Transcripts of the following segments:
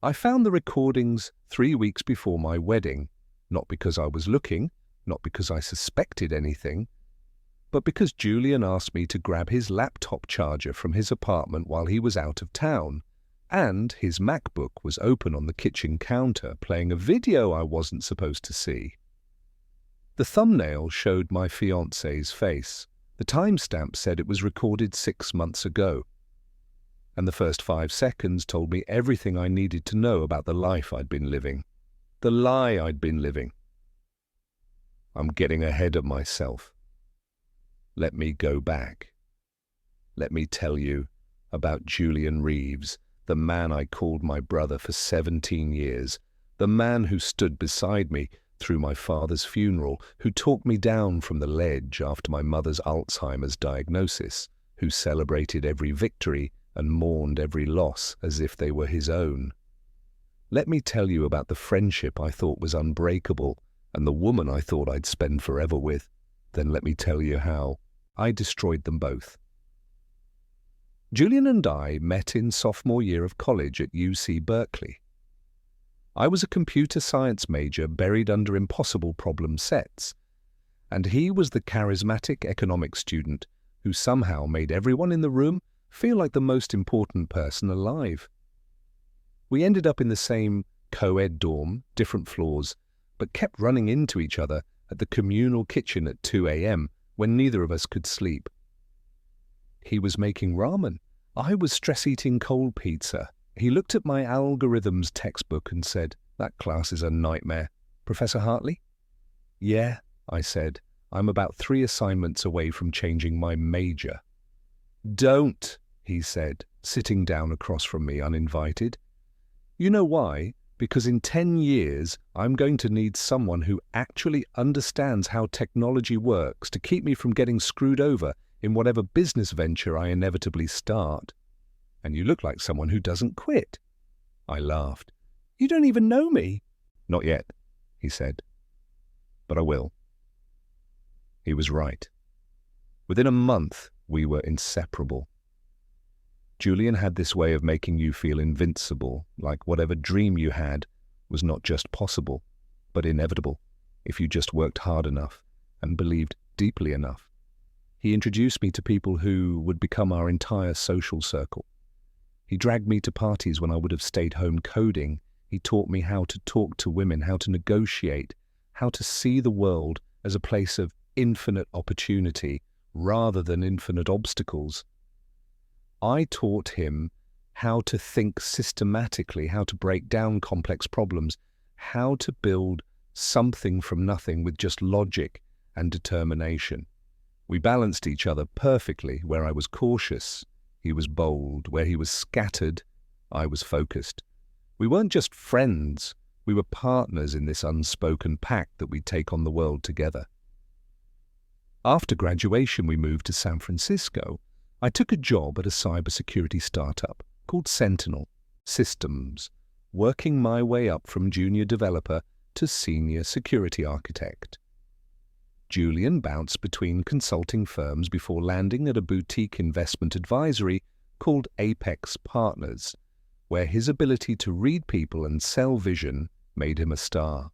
I found the recordings 3 weeks before my wedding, not because I was looking, not because I suspected anything, but because Julian asked me to grab his laptop charger from his apartment while he was out of town, and his MacBook was open on the kitchen counter playing a video I wasn't supposed to see. The thumbnail showed my fiancée's face. The timestamp said it was recorded 6 months ago. And the first 5 seconds told me everything I needed to know about the life I'd been living, the lie I'd been living. I'm getting ahead of myself. Let me go back. Let me tell you about Julian Reeves, the man I called my brother for 17 years, the man who stood beside me through my father's funeral, who talked me down from the ledge after my mother's Alzheimer's diagnosis, who celebrated every victory and mourned every loss as if they were his own. Let me tell you about the friendship I thought was unbreakable and the woman I thought I'd spend forever with. Then let me tell you how I destroyed them both. Julian and I met in sophomore year of college at UC Berkeley. I was a computer science major buried under impossible problem sets, and he was the charismatic economics student who somehow made everyone in the room feel like the most important person alive. We ended up in the same co-ed dorm, different floors, but kept running into each other at the communal kitchen at 2 a.m. when neither of us could sleep. He was making ramen. I was stress-eating cold pizza. He looked at my algorithms textbook and said, "That class is a nightmare. Professor Hartley?" "Yeah," I said. "I'm about 3 assignments away from changing my major." "Don't," he said, sitting down across from me uninvited. "You know why? Because in 10 years, I'm going to need someone who actually understands how technology works to keep me from getting screwed over in whatever business venture I inevitably start. And you look like someone who doesn't quit." I laughed. "You don't even know me." "Not yet," he said. "But I will." He was right. Within a month, we were inseparable. Julian had this way of making you feel invincible, like whatever dream you had was not just possible, but inevitable, if you just worked hard enough and believed deeply enough. He introduced me to people who would become our entire social circle. He dragged me to parties when I would have stayed home coding. He taught me how to talk to women, how to negotiate, how to see the world as a place of infinite opportunity rather than infinite obstacles. I taught him how to think systematically, how to break down complex problems, how to build something from nothing with just logic and determination. We balanced each other perfectly. Where I was cautious, he was bold. Where he was scattered, I was focused. We weren't just friends, we were partners in this unspoken pact that we'd take on the world together. After graduation, we moved to San Francisco. I took a job at a cybersecurity startup called Sentinel Systems, working my way up from junior developer to senior security architect. Julian bounced between consulting firms before landing at a boutique investment advisory called Apex Partners, where his ability to read people and sell vision made him a star.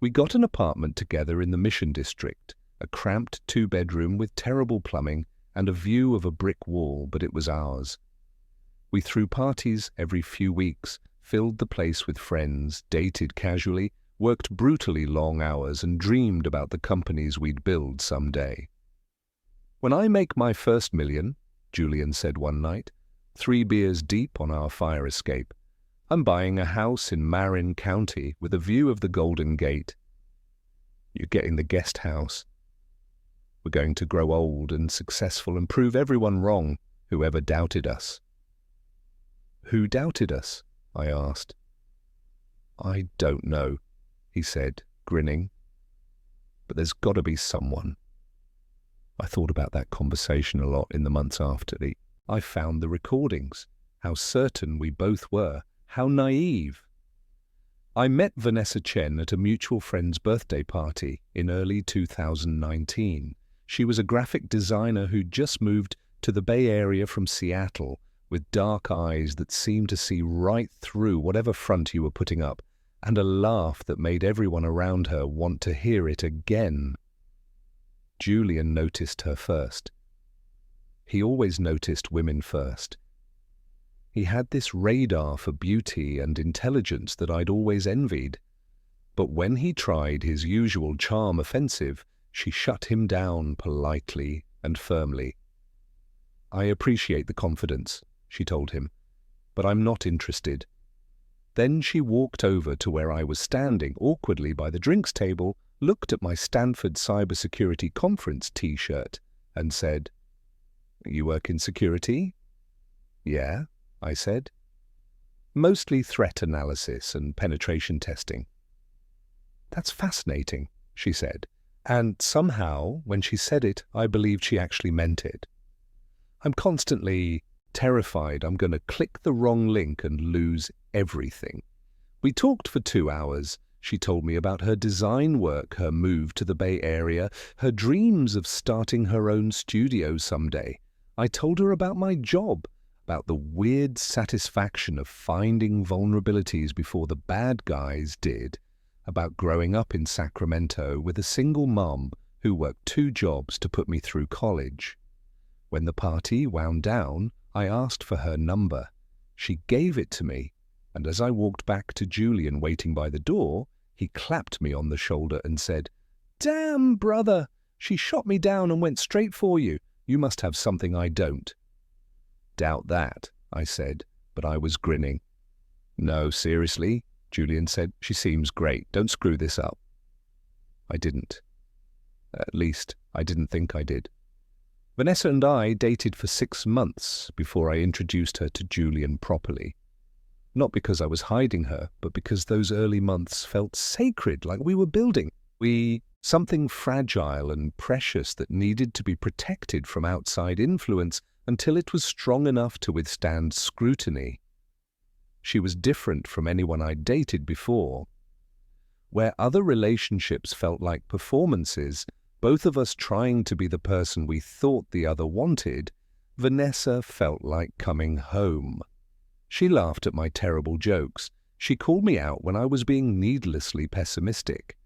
We got an apartment together in the Mission District, a cramped 2-bedroom with terrible plumbing and a view of a brick wall, but it was ours. We threw parties every few weeks, filled the place with friends, dated casually, worked brutally long hours, and dreamed about the companies we'd build someday. "When I make my first million," Julian said one night, 3 beers deep on our fire escape, "I'm buying a house in Marin County with a view of the Golden Gate." "You're getting the guest house." "We're going to grow old and successful and prove everyone wrong, whoever doubted us." "Who doubted us?" I asked. "I don't know," he said, grinning. "But there's got to be someone." I thought about that conversation a lot in the months after. I found the recordings. How certain we both were. How naive. I met Vanessa Chen at a mutual friend's birthday party in early 2019. She was a graphic designer who'd just moved to the Bay Area from Seattle with dark eyes that seemed to see right through whatever front you were putting up, and a laugh that made everyone around her want to hear it again. Julian noticed her first. He always noticed women first. He had this radar for beauty and intelligence that I'd always envied. But when he tried his usual charm offensive, she shut him down politely and firmly. "I appreciate the confidence," she told him, "but I'm not interested." Then she walked over to where I was standing awkwardly by the drinks table, looked at my Stanford cybersecurity conference t-shirt, and said, "You work in security?" "Yeah," I said. "Mostly threat analysis and penetration testing." "That's fascinating," she said, and somehow, when she said it, I believed she actually meant it. I'm constantly terrified I'm going to click the wrong link and lose everything. We talked for 2 hours. She told me about her design work, her move to the Bay Area, her dreams of starting her own studio someday. I told her about my job, about the weird satisfaction of finding vulnerabilities before the bad guys did, about growing up in Sacramento with a single mom who worked 2 jobs to put me through college. When the party wound down, I asked for her number. She gave it to me, and as I walked back to Julian waiting by the door, he clapped me on the shoulder and said, "Damn, brother! She shot me down and went straight for you. You must have something I don't." "Doubt that," I said, but I was grinning. "No, seriously," Julian said. "She seems great. Don't screw this up." I didn't. At least, I didn't think I did. Vanessa and I dated for 6 months before I introduced her to Julian properly. Not because I was hiding her, but because those early months felt sacred, like we were building. Something fragile and precious that needed to be protected from outside influence until it was strong enough to withstand scrutiny. She was different from anyone I'd dated before. Where other relationships felt like performances, both of us trying to be the person we thought the other wanted, Vanessa felt like coming home. She laughed at my terrible jokes. She called me out when I was being needlessly pessimistic.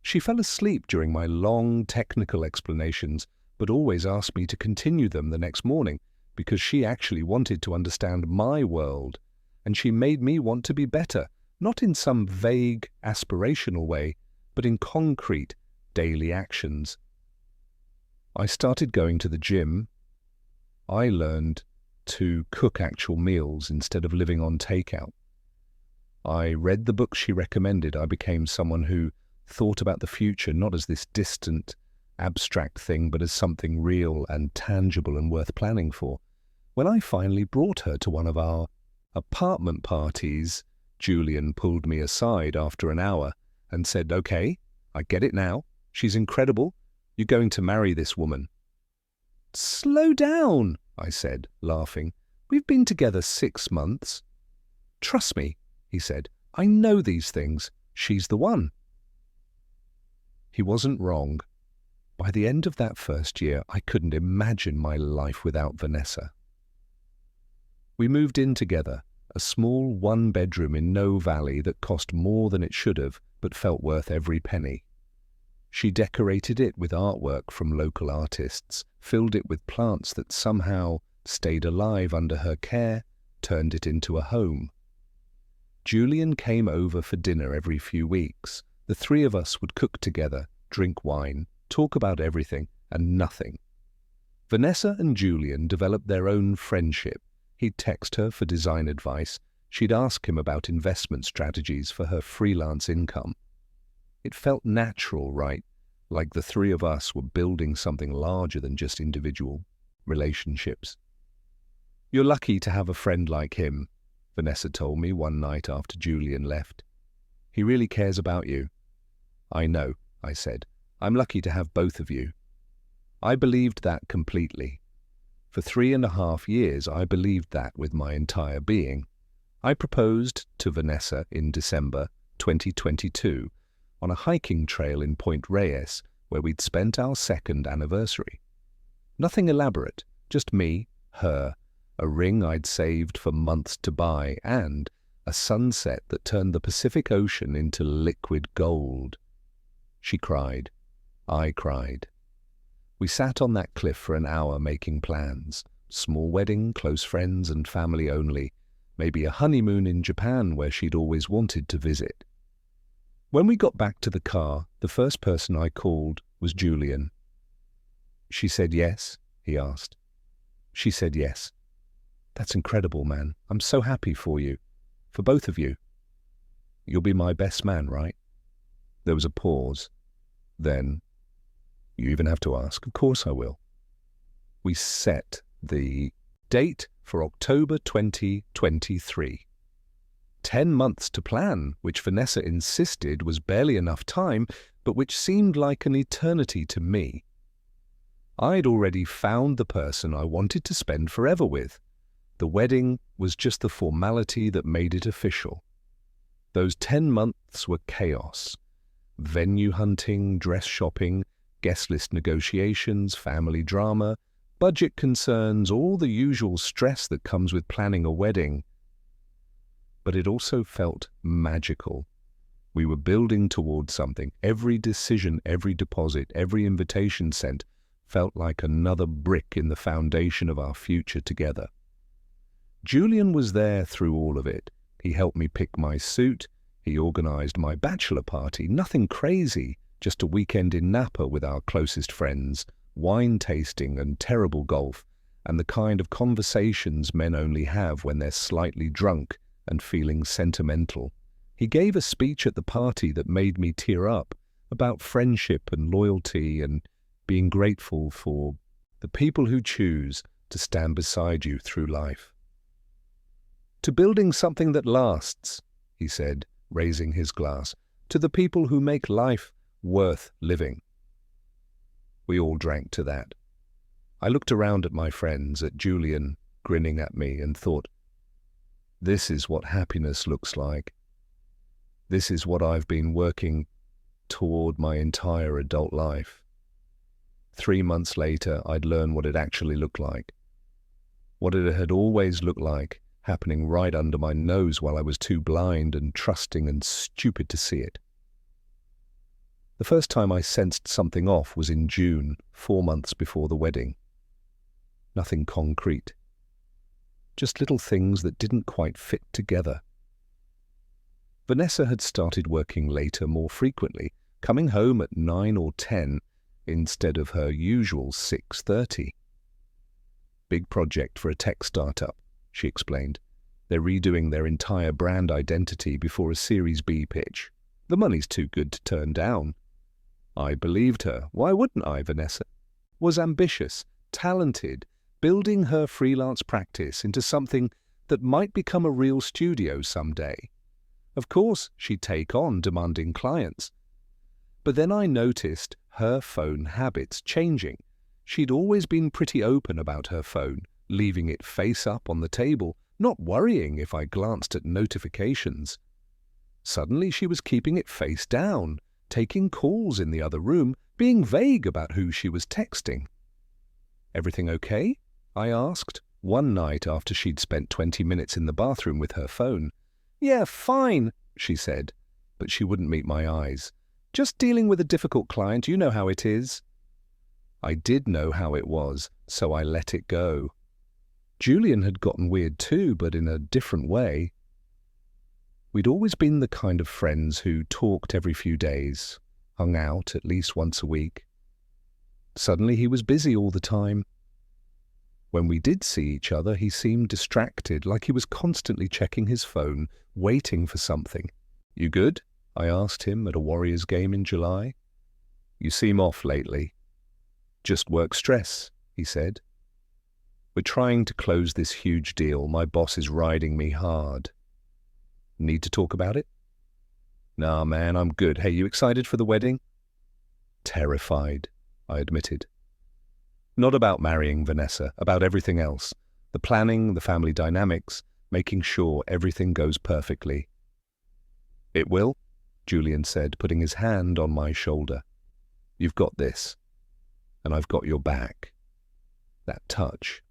She fell asleep during my long technical explanations, but always asked me to continue them the next morning because she actually wanted to understand my world, and she made me want to be better, not in some vague, aspirational way, but in concrete, daily actions. I started going to the gym. I learned to cook actual meals instead of living on takeout. I read the books she recommended. I became someone who thought about the future not as this distant, abstract thing, but as something real and tangible and worth planning for. When I finally brought her to one of our apartment parties, Julian pulled me aside after an hour and said, "Okay, I get it now. She's incredible. You're going to marry this woman." "Slow down," I said, laughing. "We've been together 6 months. Trust me," he said. "I know these things. She's the one." He wasn't wrong. By the end of that first year, I couldn't imagine my life without Vanessa. We moved in together, a small 1-bedroom in No Valley that cost more than it should have, but felt worth every penny. She decorated it with artwork from local artists, filled it with plants that somehow stayed alive under her care, turned it into a home. Julian came over for dinner every few weeks. The 3 of us would cook together, drink wine, talk about everything and nothing. Vanessa and Julian developed their own friendship. He'd text her for design advice. She'd ask him about investment strategies for her freelance income. It felt natural, right? Like the 3 of us were building something larger than just individual relationships. "You're lucky to have a friend like him," Vanessa told me one night after Julian left. "He really cares about you." "I know," I said. "I'm lucky to have both of you." I believed that completely. For 3.5 years, I believed that with my entire being. I proposed to Vanessa in December 2022 on a hiking trail in Point Reyes, where we'd spent our 2nd anniversary. Nothing elaborate, just me, her, a ring I'd saved for months to buy, and a sunset that turned the Pacific Ocean into liquid gold. She cried. I cried. We sat on that cliff for an hour making plans. Small wedding, close friends and family only. Maybe a honeymoon in Japan where she'd always wanted to visit. When we got back to the car, the first person I called was Julian. "She said yes?" he asked. "She said yes." "That's incredible, man. I'm so happy for you. For both of you. You'll be my best man, right?" There was a pause. Then, "You even have to ask." "Of course I will." We set the date for October 2023. 10 months to plan, which Vanessa insisted was barely enough time, but which seemed like an eternity to me. I'd already found the person I wanted to spend forever with. The wedding was just the formality that made it official. Those 10 months were chaos. Venue hunting, dress shopping, guest list negotiations, family drama, budget concerns, all the usual stress that comes with planning a wedding. But it also felt magical. We were building towards something. Every decision, every deposit, every invitation sent felt like another brick in the foundation of our future together. Julian was there through all of it. He helped me pick my suit. He organized my bachelor party. Nothing crazy, just a weekend in Napa with our closest friends, wine tasting and terrible golf, and the kind of conversations men only have when they're slightly drunk and feeling sentimental. He gave a speech at the party that made me tear up about friendship and loyalty and being grateful for the people who choose to stand beside you through life. "To building something that lasts," he said, raising his glass, "to the people who make life worth living." We all drank to that. I looked around at my friends, at Julian grinning at me, and thought, this is what happiness looks like. This is what I've been working toward my entire adult life. 3 months later, I'd learned what it actually looked like. What it had always looked like, happening right under my nose while I was too blind and trusting and stupid to see it. The first time I sensed something off was in June, 4 months before the wedding. Nothing concrete. Just little things that didn't quite fit together. Vanessa had started working later more frequently, coming home at 9 or 10 instead of her usual 6:30. "Big project for a tech startup," she explained. "They're redoing their entire brand identity before a Series B pitch. The money's too good to turn down." I believed her. Why wouldn't I? Vanessa was ambitious, talented, building her freelance practice into something that might become a real studio someday. Of course, she'd take on demanding clients. But then I noticed her phone habits changing. She'd always been pretty open about her phone, leaving it face up on the table, not worrying if I glanced at notifications. Suddenly she was keeping it face down, taking calls in the other room, being vague about who she was texting. "Everything okay?" I asked, one night after she'd spent 20 minutes in the bathroom with her phone. "Yeah, fine," she said, but she wouldn't meet my eyes. "Just dealing with a difficult client, you know how it is." I did know how it was, so I let it go. Julian had gotten weird too, but in a different way. We'd always been the kind of friends who talked every few days, hung out at least once a week. Suddenly he was busy all the time. When we did see each other, he seemed distracted, like he was constantly checking his phone, waiting for something. "You good?" I asked him at a Warriors game in July. "You seem off lately." "Just work stress," he said. "We're trying to close this huge deal. My boss is riding me hard." "Need to talk about it?" "Nah, man, I'm good. Hey, you excited for the wedding?" "Terrified," I admitted. Not about marrying Vanessa, about everything else. The planning, the family dynamics, making sure everything goes perfectly. "It will," Julian said, putting his hand on my shoulder. "You've got this, and I've got your back." That touch,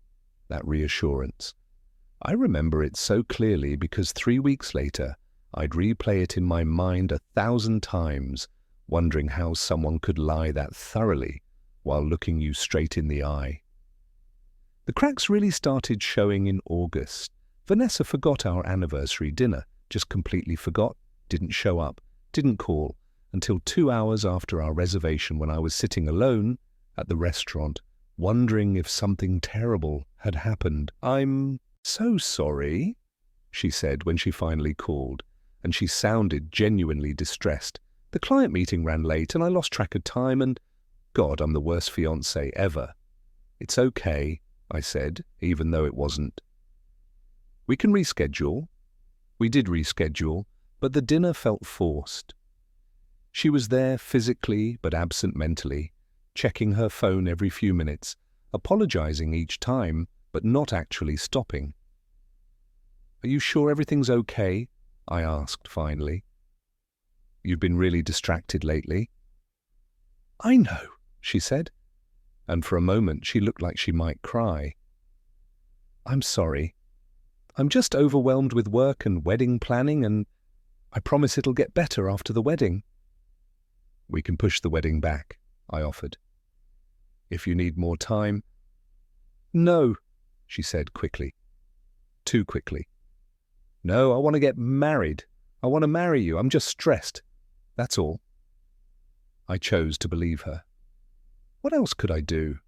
that reassurance. I remember it so clearly because 3 weeks later, I'd replay it in my mind 1,000 times, wondering how someone could lie that thoroughly while looking you straight in the eye. The cracks really started showing in August. Vanessa forgot our anniversary dinner, just completely forgot, didn't show up, didn't call, until 2 hours after our reservation when I was sitting alone at the restaurant, wondering if something terrible had happened. "I'm so sorry," she said when she finally called, and she sounded genuinely distressed. "The client meeting ran late and I lost track of time and, God, I'm the worst fiancé ever." "It's okay," I said, even though it wasn't. "We can reschedule." We did reschedule, but the dinner felt forced. She was there physically but absent mentally, checking her phone every few minutes, apologizing each time, but not actually stopping. "Are you sure everything's okay?" I asked finally. "You've been really distracted lately." "I know," she said, and for a moment she looked like she might cry. "I'm sorry. I'm just overwhelmed with work and wedding planning, and I promise it'll get better after the wedding." "We can push the wedding back," I offered. "If you need more time." "No," she said quickly. Too quickly. "No, I want to get married. I want to marry you. I'm just stressed. That's all." I chose to believe her. What else could I do?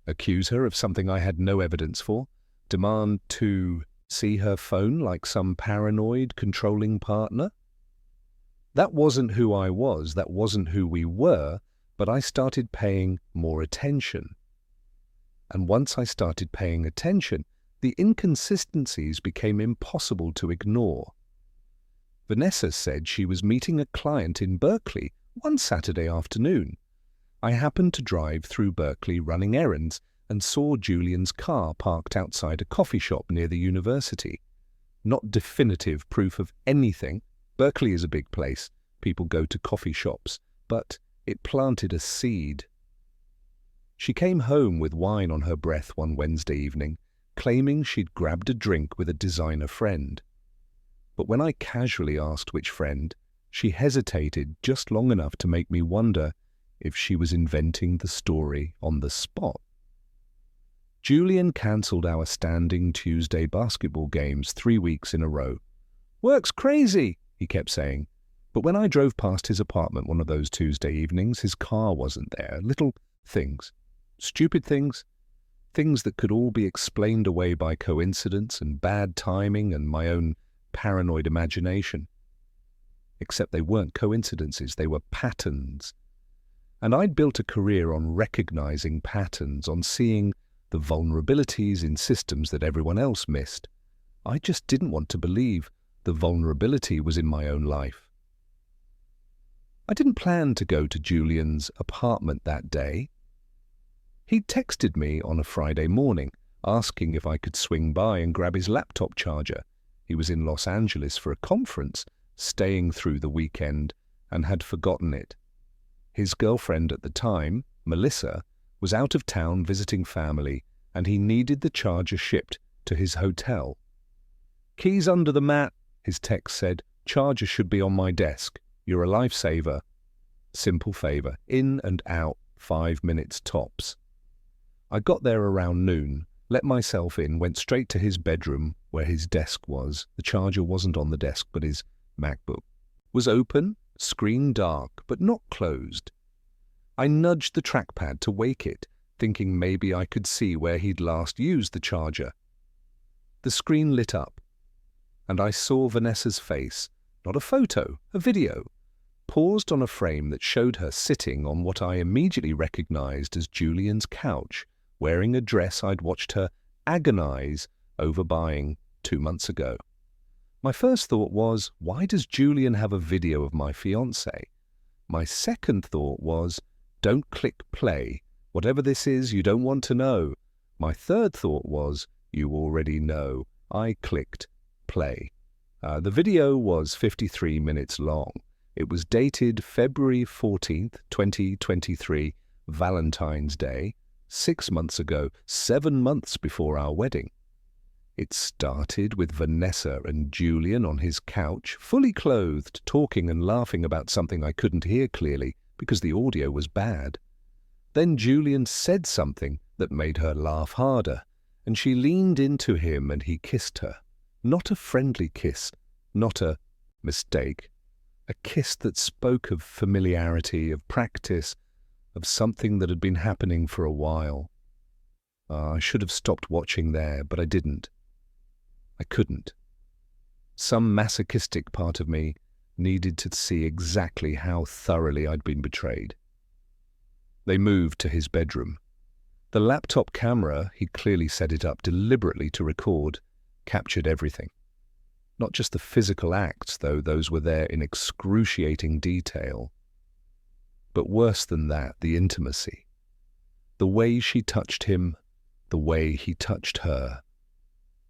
Accuse her of something I had no evidence for? Demand to see her phone like some paranoid, controlling partner? That wasn't who I was, that wasn't who we were, but I started paying more attention. And once I started paying attention, the inconsistencies became impossible to ignore. Vanessa said she was meeting a client in Berkeley one Saturday afternoon. I happened to drive through Berkeley running errands and saw Julian's car parked outside a coffee shop near the university. Not definitive proof of anything. Berkeley is a big place. People go to coffee shops, but it planted a seed. She came home with wine on her breath one Wednesday evening, claiming she'd grabbed a drink with a designer friend. But when I casually asked which friend, she hesitated just long enough to make me wonder if she was inventing the story on the spot. Julian cancelled our standing Tuesday basketball games 3 weeks in a row. "Work's crazy," he kept saying. But when I drove past his apartment one of those Tuesday evenings, his car wasn't there. Little things. Stupid things. Things that could all be explained away by coincidence and bad timing and my own paranoid imagination. Except they weren't coincidences, they were patterns. And I'd built a career on recognizing patterns, on seeing the vulnerabilities in systems that everyone else missed. I just didn't want to believe the vulnerability was in my own life. I didn't plan to go to Julian's apartment that day. He'd texted me on a Friday morning, asking if I could swing by and grab his laptop charger. He was in Los Angeles for a conference, staying through the weekend, and had forgotten it. His girlfriend at the time, Melissa, was out of town visiting family, and he needed the charger shipped to his hotel. "Keys under the mat," his text said. "Charger should be on my desk. You're a lifesaver." Simple favor. In and out, 5 minutes tops. I got there around noon, let myself in, went straight to his bedroom where his desk was. The charger wasn't on the desk, but his MacBook was open, screen dark, but not closed. I nudged the trackpad to wake it, thinking maybe I could see where he'd last used the charger. The screen lit up, and I saw Vanessa's face, not a photo, a video, paused on a frame that showed her sitting on what I immediately recognized as Julian's couch, wearing a dress I'd watched her agonize over buying 2 months ago. My first thought was, why does Julian have a video of my fiancée? My second thought was, don't click play. Whatever this is, you don't want to know. My third thought was, you already know. I clicked play. The video was 53 minutes long. It was dated February 14th, 2023, Valentine's Day, 6 months ago, 7 months before our wedding. It started with Vanessa and Julian on his couch, fully clothed, talking and laughing about something I couldn't hear clearly because the audio was bad. Then Julian said something that made her laugh harder, and she leaned into him and he kissed her. Not a friendly kiss, not a mistake. A kiss that spoke of familiarity, of practice, of something that had been happening for a while. I should have stopped watching there, but I didn't. I couldn't. Some masochistic part of me needed to see exactly how thoroughly I'd been betrayed. They moved to his bedroom. The laptop camera, he clearly set it up deliberately to record, captured everything. Not just the physical acts, though those were there in excruciating detail. But worse than that, the intimacy. The way she touched him, the way he touched her.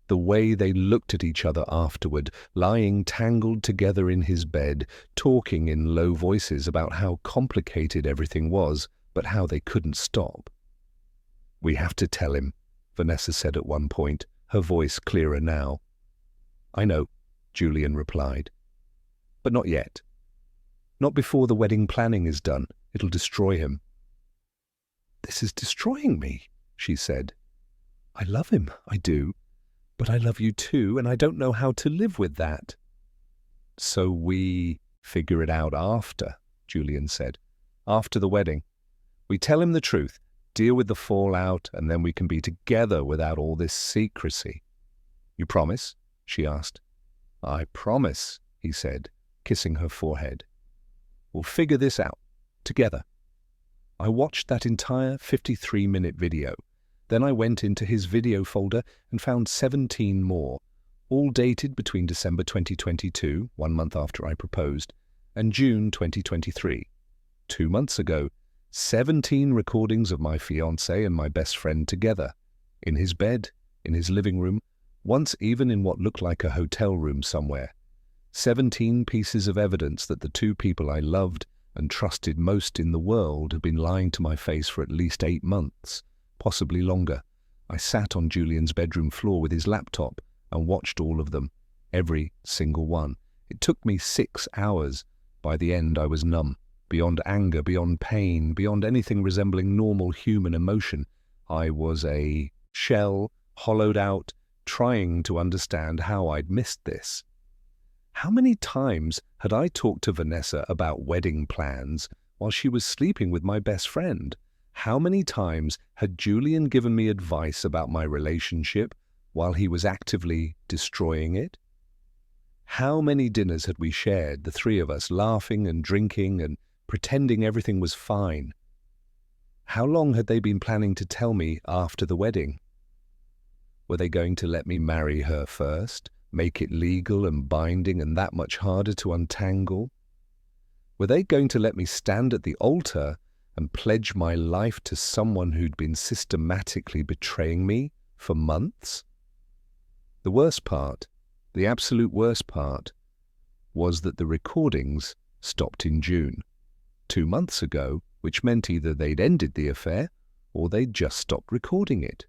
The way they looked at each other afterward, lying tangled together in his bed, talking in low voices about how complicated everything was, but how they couldn't stop. "We have to tell him," Vanessa said at one point, her voice clearer now. "I know," Julian replied. "But not yet. Not before the wedding planning is done. It'll destroy him." "This is destroying me," she said. "I love him, I do. But I love you too, and I don't know how to live with that." "So we figure it out after," Julian said. "After the wedding. We tell him the truth, deal with the fallout, and then we can be together without all this secrecy." "You promise?" she asked. "I promise," he said, kissing her forehead. "We'll figure this out, together." I watched that entire 53-minute video. Then I went into his video folder and found 17 more, all dated between December 2022, 1 month after I proposed, and June 2023. 2 months ago, 17 recordings of my fiancé and my best friend together, in his bed, in his living room, once even in what looked like a hotel room somewhere. 17 pieces of evidence that the two people I loved and trusted most in the world had been lying to my face for at least 8 months. Possibly longer. I sat on Julian's bedroom floor with his laptop and watched all of them, every single one. It took me 6 hours. By the end, I was numb, beyond anger, beyond pain, beyond anything resembling normal human emotion. I was a shell, hollowed out, trying to understand how I'd missed this. How many times had I talked to Vanessa about wedding plans while she was sleeping with my best friend? How many times had Julian given me advice about my relationship while he was actively destroying it? How many dinners had we shared, the three of us, laughing and drinking and pretending everything was fine? How long had they been planning to tell me after the wedding? Were they going to let me marry her first, make it legal and binding and that much harder to untangle? Were they going to let me stand at the altar and pledge my life to someone who'd been systematically betraying me for months? The worst part, the absolute worst part, was that the recordings stopped in June, 2 months ago, which meant either they'd ended the affair or they'd just stopped recording it.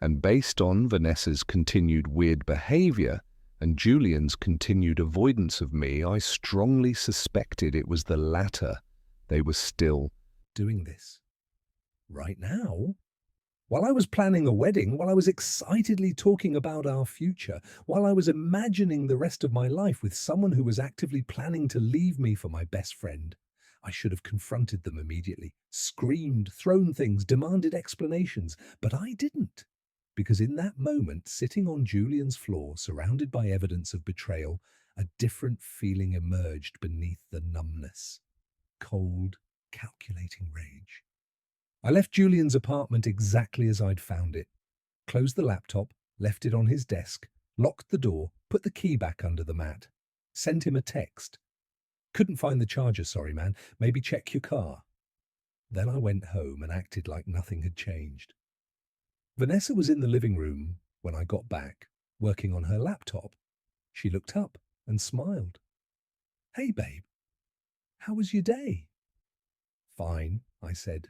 And based on Vanessa's continued weird behavior and Julian's continued avoidance of me, I strongly suspected it was the latter. They were still doing this. Right now? While I was planning a wedding, while I was excitedly talking about our future, while I was imagining the rest of my life with someone who was actively planning to leave me for my best friend, I should have confronted them immediately, screamed, thrown things, demanded explanations, but I didn't. Because in that moment, sitting on Julian's floor, surrounded by evidence of betrayal, a different feeling emerged beneath the numbness. Cold, calculating rage. I left Julian's apartment exactly as I'd found it. Closed the laptop, left it on his desk, locked the door, put the key back under the mat. Sent him a text. "Couldn't find the charger, sorry man, maybe check your car." Then I went home and acted like nothing had changed. Vanessa was in the living room when I got back, working on her laptop. She looked up and smiled. "Hey babe, how was your day?" "Fine," I said.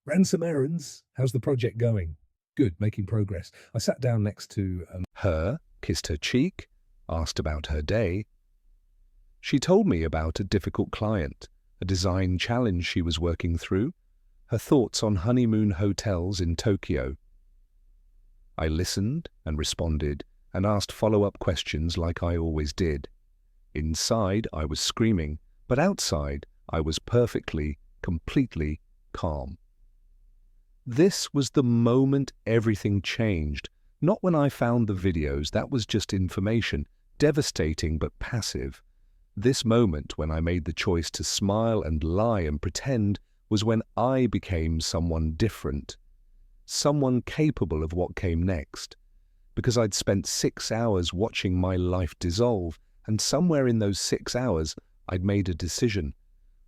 Ran some errands. How's the project going? Good, making progress. I sat down next to her, kissed her cheek, asked about her day. She told me about a difficult client, a design challenge she was working through, her thoughts on honeymoon hotels in Tokyo. I listened and responded and asked follow-up questions like I always did. Inside, I was screaming, but outside, I was perfectly, completely calm. This was the moment everything changed, not when I found the videos. That was just information, devastating but passive. This moment when I made the choice to smile and lie and pretend was when I became someone different, someone capable of what came next, because I'd spent 6 hours watching my life dissolve, and somewhere in those 6 hours I'd made a decision.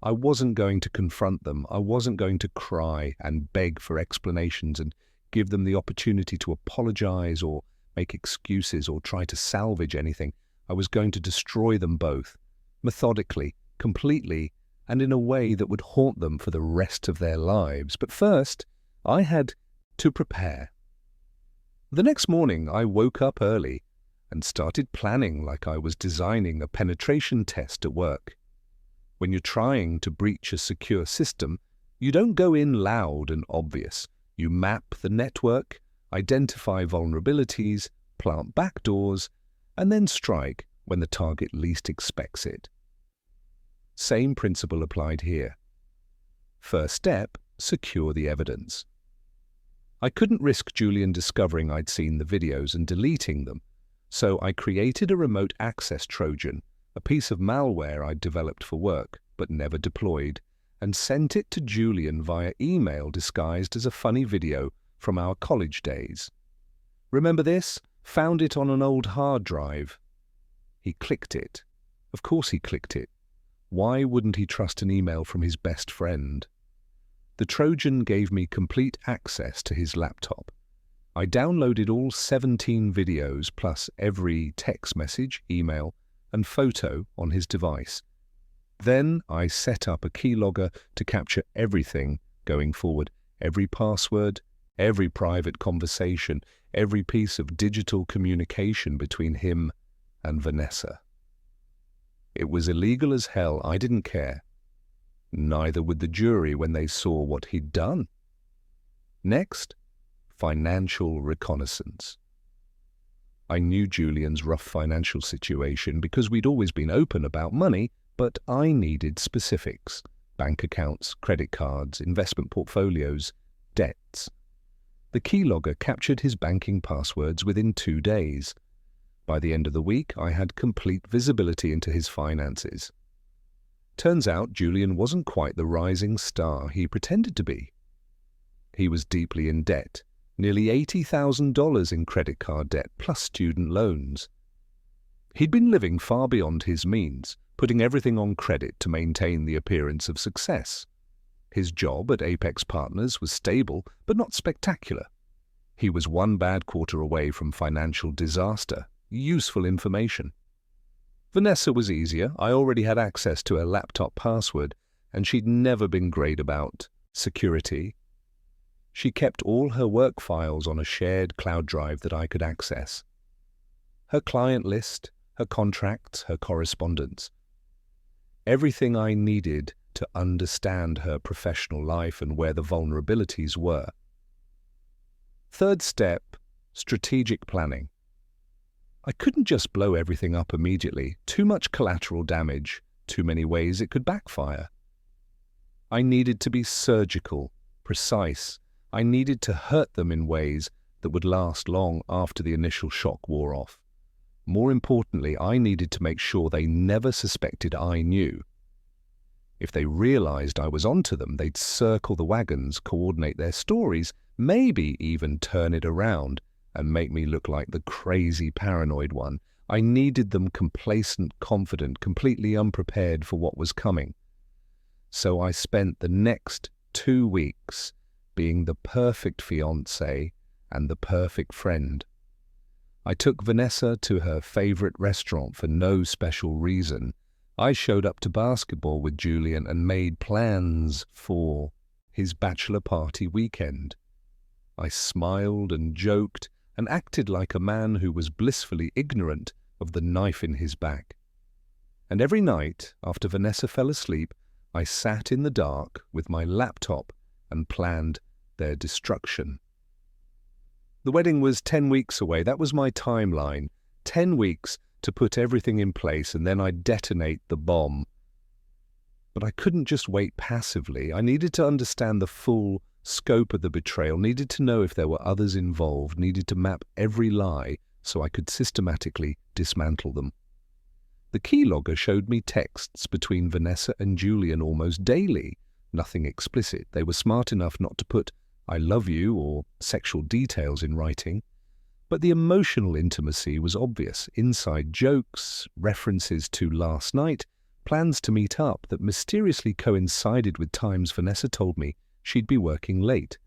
I wasn't going to confront them. I wasn't going to cry and beg for explanations and give them the opportunity to apologize or make excuses or try to salvage anything. I was going to destroy them both, methodically, completely, and in a way that would haunt them for the rest of their lives. But first, I had to prepare. The next morning, I woke up early and started planning like I was designing a penetration test at work. When you're trying to breach a secure system, you don't go in loud and obvious. You map the network, identify vulnerabilities, plant backdoors, and then strike when the target least expects it. Same principle applied here. First step, secure the evidence. I couldn't risk Julian discovering I'd seen the videos and deleting them, so I created a remote access Trojan, a piece of malware I'd developed for work, but never deployed, and sent it to Julian via email disguised as a funny video from our college days. Remember this? Found it on an old hard drive. He clicked it. Of course he clicked it. Why wouldn't he trust an email from his best friend? The Trojan gave me complete access to his laptop. I downloaded all 17 videos plus every text message, email, and photo on his device. Then I set up a keylogger to capture everything going forward, every password, every private conversation, every piece of digital communication between him and Vanessa. It was illegal as hell. I didn't care. Neither would the jury when they saw what he'd done. Next, financial reconnaissance. I knew Julian's rough financial situation because we'd always been open about money, but I needed specifics: bank accounts, credit cards, investment portfolios, debts. The keylogger captured his banking passwords within 2 days. By the end of the week, I had complete visibility into his finances. Turns out Julian wasn't quite the rising star he pretended to be. He was deeply in debt, nearly $80,000 in credit card debt plus student loans. He'd been living far beyond his means, putting everything on credit to maintain the appearance of success. His job at Apex Partners was stable but not spectacular. He was one bad quarter away from financial disaster. Useful information. Vanessa was easier. I already had access to her laptop password, and she'd never been great about security. She kept all her work files on a shared cloud drive that I could access. Her client list, her contracts, her correspondence. Everything I needed to understand her professional life and where the vulnerabilities were. Third step, strategic planning. I couldn't just blow everything up immediately. Too much collateral damage, too many ways it could backfire. I needed to be surgical, precise. I needed to hurt them in ways that would last long after the initial shock wore off. More importantly, I needed to make sure they never suspected I knew. If they realized I was onto them, they'd circle the wagons, coordinate their stories, maybe even turn it around and make me look like the crazy paranoid one. I needed them complacent, confident, completely unprepared for what was coming. So I spent the next 2 weeks being the perfect fiancé and the perfect friend. I took Vanessa to her favorite restaurant for no special reason. I showed up to basketball with Julian and made plans for his bachelor party weekend. I smiled and joked and acted like a man who was blissfully ignorant of the knife in his back. And every night, after Vanessa fell asleep, I sat in the dark with my laptop and planned their destruction. The wedding was 10 weeks away. That was my timeline. 10 weeks to put everything in place, and then I'd detonate the bomb. But I couldn't just wait passively. I needed to understand the full scope of the betrayal, needed to know if there were others involved, needed to map every lie so I could systematically dismantle them. The keylogger showed me texts between Vanessa and Julian almost daily. Nothing explicit. They were smart enough not to put "I love you" or sexual details in writing. But the emotional intimacy was obvious. Inside jokes, references to last night, plans to meet up that mysteriously coincided with times Vanessa told me she'd be working late.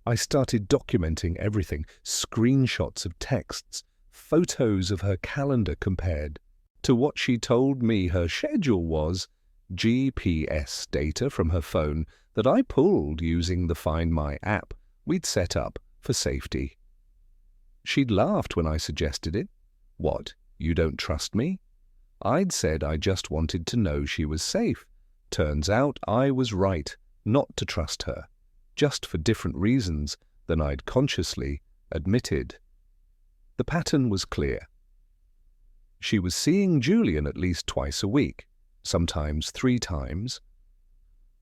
I started documenting everything, screenshots of texts, photos of her calendar compared to what she told me her schedule was, GPS data from her phone that I pulled using the Find My app we'd set up for safety. She'd laughed when I suggested it. "What, you don't trust me?" I'd said I just wanted to know she was safe. Turns out I was right not to trust her, just for different reasons than I'd consciously admitted. The pattern was clear. She was seeing Julian at least twice a week, sometimes 3 times,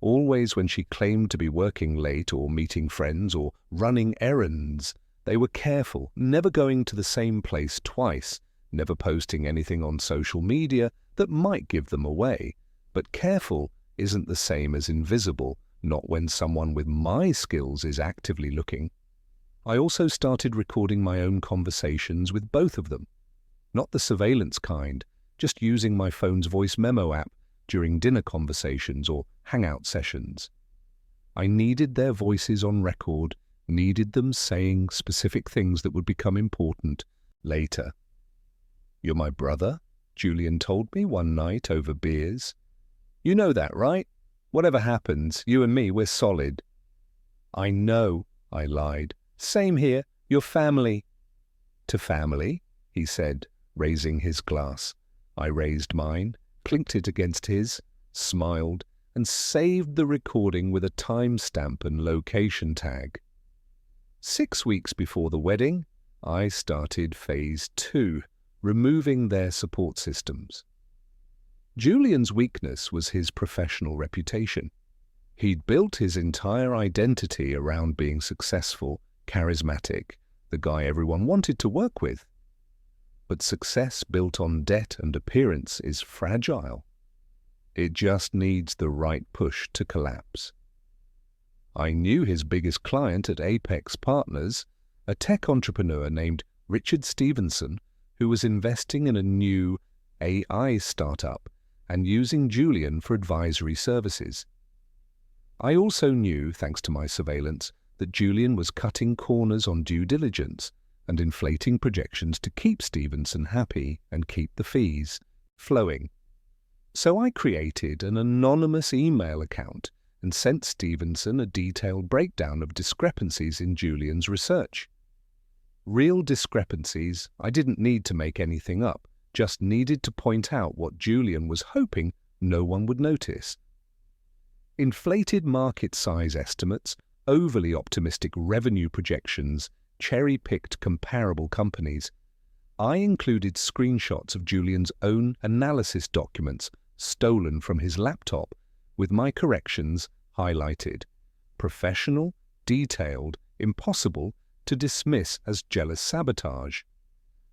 always when she claimed to be working late or meeting friends or running errands. They were careful, never going to the same place twice, never posting anything on social media that might give them away. But careful isn't the same as invisible, not when someone with my skills is actively looking. I also started recording my own conversations with both of them. Not the surveillance kind, just using my phone's voice memo app during dinner conversations or hangout sessions. I needed their voices on record, needed them saying specific things that would become important later. "You're my brother," Julian told me one night over beers. "You know that, right? Whatever happens, you and me, we're solid." "I know," I lied. "Same here. You're family." "To family?" he said, raising his glass. I raised mine, clinked it against his, smiled, and saved the recording with a timestamp and location tag. 6 weeks before the wedding, I started phase 2, removing their support systems. Julian's weakness was his professional reputation. He'd built his entire identity around being successful, charismatic, the guy everyone wanted to work with. But success built on debt and appearance is fragile. It just needs the right push to collapse. I knew his biggest client at Apex Partners, a tech entrepreneur named Richard Stevenson, who was investing in a new AI startup and using Julian for advisory services. I also knew, thanks to my surveillance, that Julian was cutting corners on due diligence and inflating projections to keep Stevenson happy and keep the fees flowing. So I created an anonymous email account and sent Stevenson a detailed breakdown of discrepancies in Julian's research. Real discrepancies. I didn't need to make anything up, just needed to point out what Julian was hoping no one would notice. Inflated market size estimates, overly optimistic revenue projections, cherry-picked comparable companies. I included screenshots of Julian's own analysis documents stolen from his laptop, with my corrections highlighted. Professional, detailed, impossible to dismiss as jealous sabotage.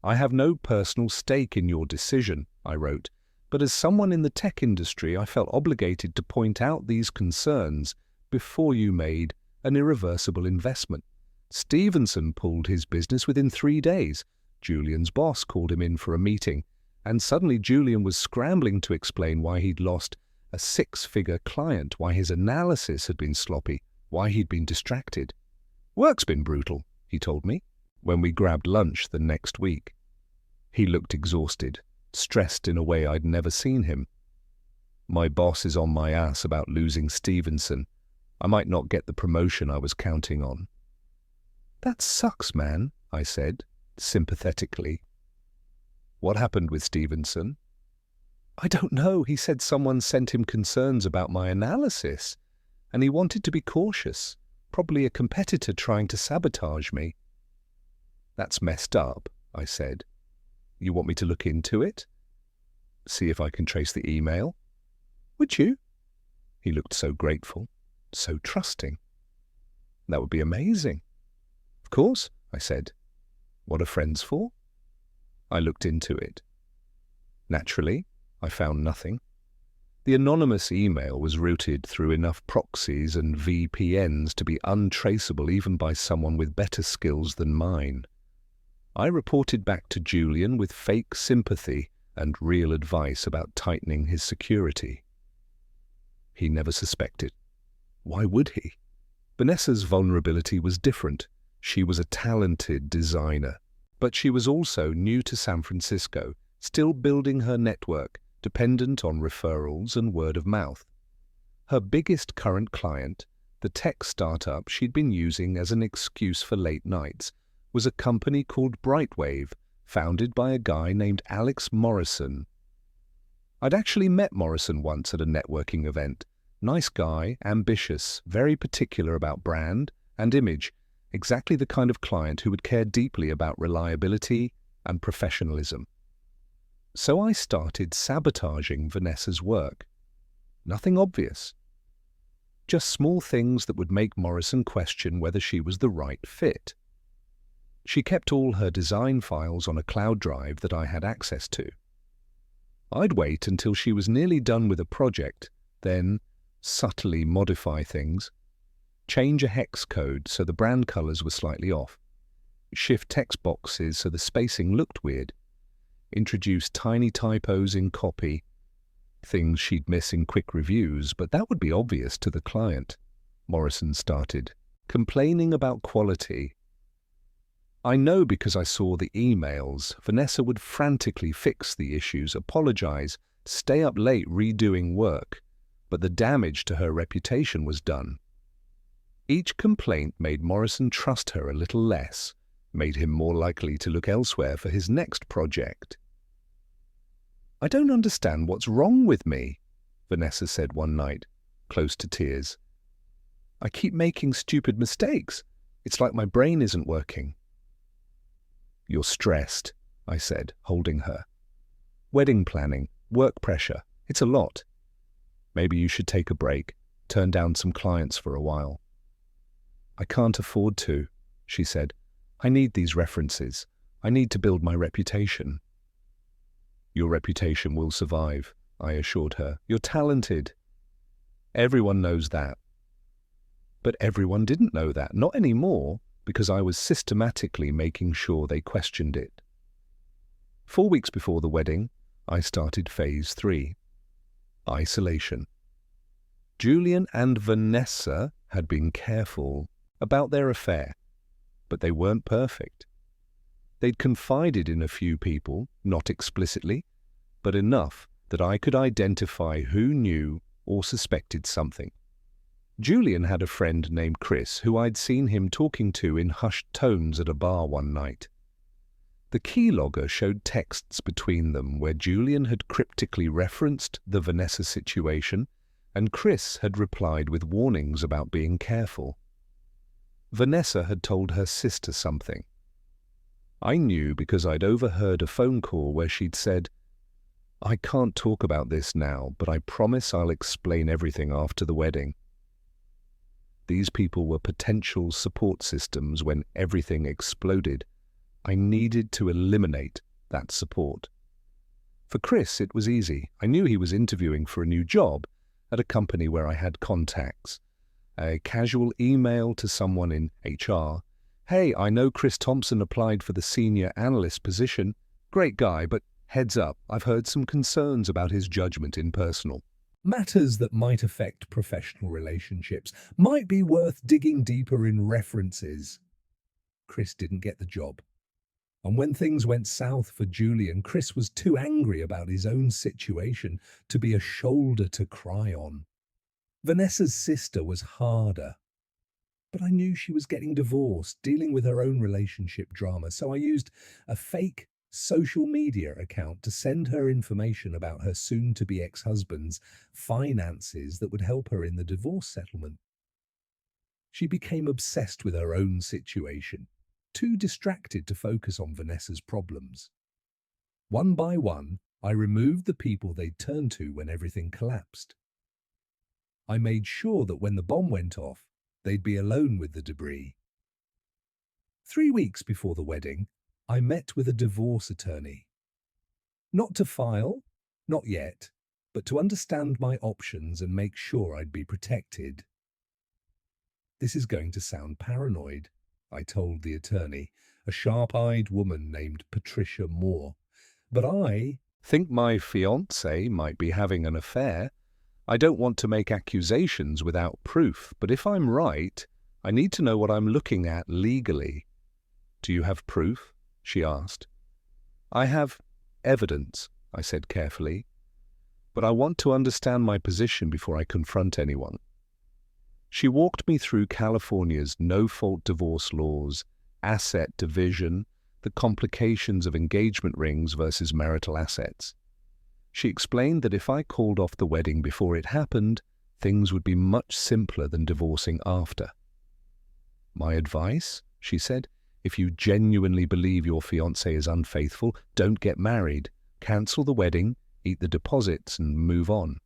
"I have no personal stake in your decision," I wrote, but as someone in the tech industry, I felt obligated to point out these concerns before you made an irreversible investment. Stevenson pulled his business within 3 days. Julian's boss called him in for a meeting, and suddenly Julian was scrambling to explain why he'd lost a 6-figure client, why his analysis had been sloppy, why he'd been distracted. "Work's been brutal," he told me, when we grabbed lunch the next week. He looked exhausted, stressed in a way I'd never seen him. "My boss is on my ass about losing Stevenson. I might not get the promotion I was counting on. That sucks, man, I said, sympathetically. What happened with Stevenson? I don't know. He said someone sent him concerns about my analysis, and he wanted to be cautious, probably a competitor trying to sabotage me. That's messed up, I said. You want me to look into it? See if I can trace the email? Would you? He looked so grateful, so trusting. That would be amazing. Of course, I said. What are friends for? I looked into it. Naturally, I found nothing. The anonymous email was routed through enough proxies and VPNs to be untraceable even by someone with better skills than mine. I reported back to Julian with fake sympathy and real advice about tightening his security. He never suspected. Why would he? Vanessa's vulnerability was different. She was a talented designer, but she was also new to San Francisco, still building her network, dependent on referrals and word of mouth. Her biggest current client, the tech startup she'd been using as an excuse for late nights, was a company called Brightwave, founded by a guy named Alex Morrison. I'd actually met Morrison once at a networking event. Nice guy, ambitious, very particular about brand and image, exactly the kind of client who would care deeply about reliability and professionalism. So I started sabotaging Vanessa's work. Nothing obvious. Just small things that would make Morrison question whether she was the right fit. She kept all her design files on a cloud drive that I had access to. I'd wait until she was nearly done with a project, then subtly modify things, change a hex code so the brand colors were slightly off, shift text boxes so the spacing looked weird, introduce tiny typos in copy, things she'd miss in quick reviews, but that would be obvious to the client. Morrison started, complaining about quality. I know because I saw the emails. Vanessa would frantically fix the issues, apologize, stay up late redoing work, but the damage to her reputation was done. Each complaint made Morrison trust her a little less, made him more likely to look elsewhere for his next project. I don't understand what's wrong with me, Vanessa said one night, close to tears. I keep making stupid mistakes. It's like my brain isn't working. You're stressed, I said, holding her. Wedding planning, work pressure, it's a lot. Maybe you should take a break, turn down some clients for a while. I can't afford to, she said. I need these references. I need to build my reputation. Your reputation will survive, I assured her. You're talented. Everyone knows that. But everyone didn't know that, not anymore, because I was systematically making sure they questioned it. 4 weeks before the wedding, I started phase 3. Isolation. Julian and Vanessa had been careful about their affair, but they weren't perfect. They'd confided in a few people, not explicitly, but enough that I could identify who knew or suspected something. Julian had a friend named Chris who I'd seen him talking to in hushed tones at a bar one night. The keylogger showed texts between them where Julian had cryptically referenced the Vanessa situation and Chris had replied with warnings about being careful. Vanessa had told her sister something. I knew because I'd overheard a phone call where she'd said, I can't talk about this now, but I promise I'll explain everything after the wedding. These people were potential support systems when everything exploded. I needed to eliminate that support. For Chris, it was easy. I knew he was interviewing for a new job at a company where I had contacts. A casual email to someone in HR. Hey, I know Chris Thompson applied for the senior analyst position. Great guy, but heads up, I've heard some concerns about his judgment in personal matters that might affect professional relationships. Might be worth digging deeper in references. Chris didn't get the job. And when things went south for Julian, Chris was too angry about his own situation to be a shoulder to cry on. Vanessa's sister was harder, but I knew she was getting divorced, dealing with her own relationship drama, so I used a fake social media account to send her information about her soon-to-be ex-husband's finances that would help her in the divorce settlement. She became obsessed with her own situation, too distracted to focus on Vanessa's problems. One by one, I removed the people they'd turned to when everything collapsed. I made sure that when the bomb went off, they'd be alone with the debris. 3 weeks before the wedding, I met with a divorce attorney. Not to file, not yet, but to understand my options and make sure I'd be protected. This is going to sound paranoid, I told the attorney, a sharp-eyed woman named Patricia Moore. But I think my fiancé might be having an affair. I don't want to make accusations without proof, but if I'm right, I need to know what I'm looking at legally. Do you have proof? She asked. I have evidence, I said carefully, but I want to understand my position before I confront anyone. She walked me through California's no-fault divorce laws, asset division, the complications of engagement rings versus marital assets. She explained that if I called off the wedding before it happened, things would be much simpler than divorcing after. My advice, she said, if you genuinely believe your fiancé is unfaithful, don't get married, cancel the wedding, eat the deposits and move on.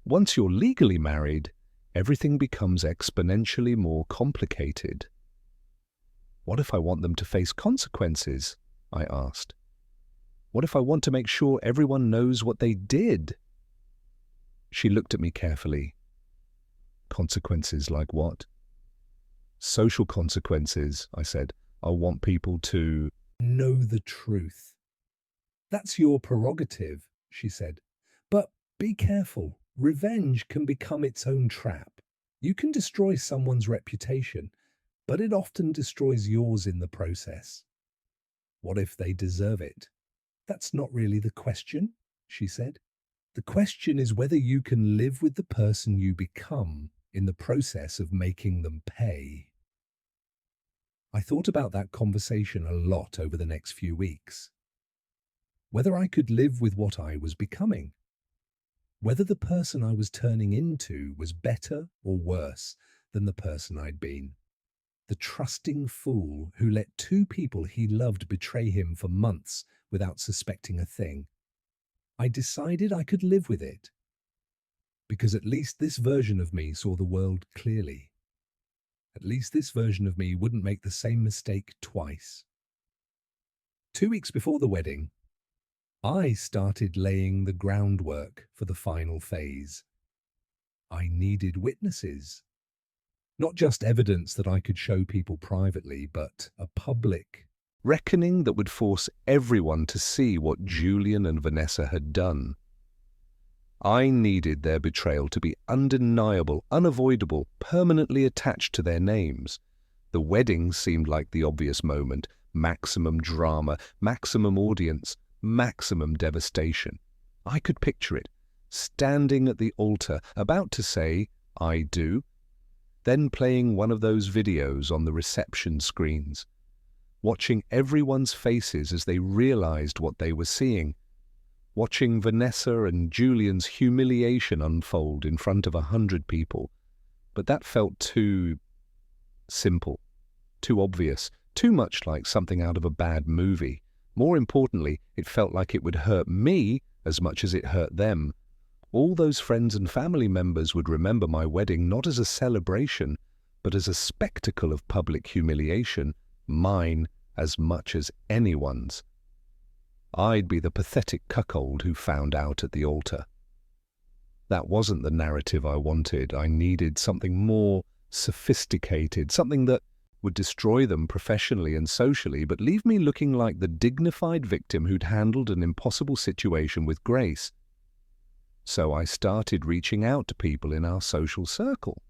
Once you're legally married, everything becomes exponentially more complicated. What if I want them to face consequences? I asked. What if I want to make sure everyone knows what they did? She looked at me carefully. Consequences like what? Social consequences, I said. I want people to know the truth. That's your prerogative, she said. But be careful. Revenge can become its own trap. You can destroy someone's reputation, but it often destroys yours in the process. What if they deserve it? That's not really the question, she said. The question is whether you can live with the person you become in the process of making them pay. I thought about that conversation a lot over the next few weeks. Whether I could live with what I was becoming. Whether the person I was turning into was better or worse than the person I'd been. The trusting fool who let two people he loved betray him for months without suspecting a thing. I decided I could live with it, because at least this version of me saw the world clearly. At least this version of me wouldn't make the same mistake twice. 2 weeks before the wedding, I started laying the groundwork for the final phase. I needed witnesses. Not just evidence that I could show people privately, but a public reckoning that would force everyone to see what Julian and Vanessa had done. I needed their betrayal to be undeniable, unavoidable, permanently attached to their names. The wedding seemed like the obvious moment. Maximum drama, maximum audience, maximum devastation. I could picture it, standing at the altar, about to say, "I do," then playing one of those videos on the reception screens, watching everyone's faces as they realized what they were seeing, watching Vanessa and Julian's humiliation unfold in front of 100 people. But that felt too simple, too obvious, too much like something out of a bad movie. More importantly, it felt like it would hurt me as much as it hurt them. All those friends and family members would remember my wedding not as a celebration, but as a spectacle of public humiliation, mine as much as anyone's. I'd be the pathetic cuckold who found out at the altar. That wasn't the narrative I wanted. I needed something more sophisticated, something that would destroy them professionally and socially, but leave me looking like the dignified victim who'd handled an impossible situation with grace. So I started reaching out to people in our social circle.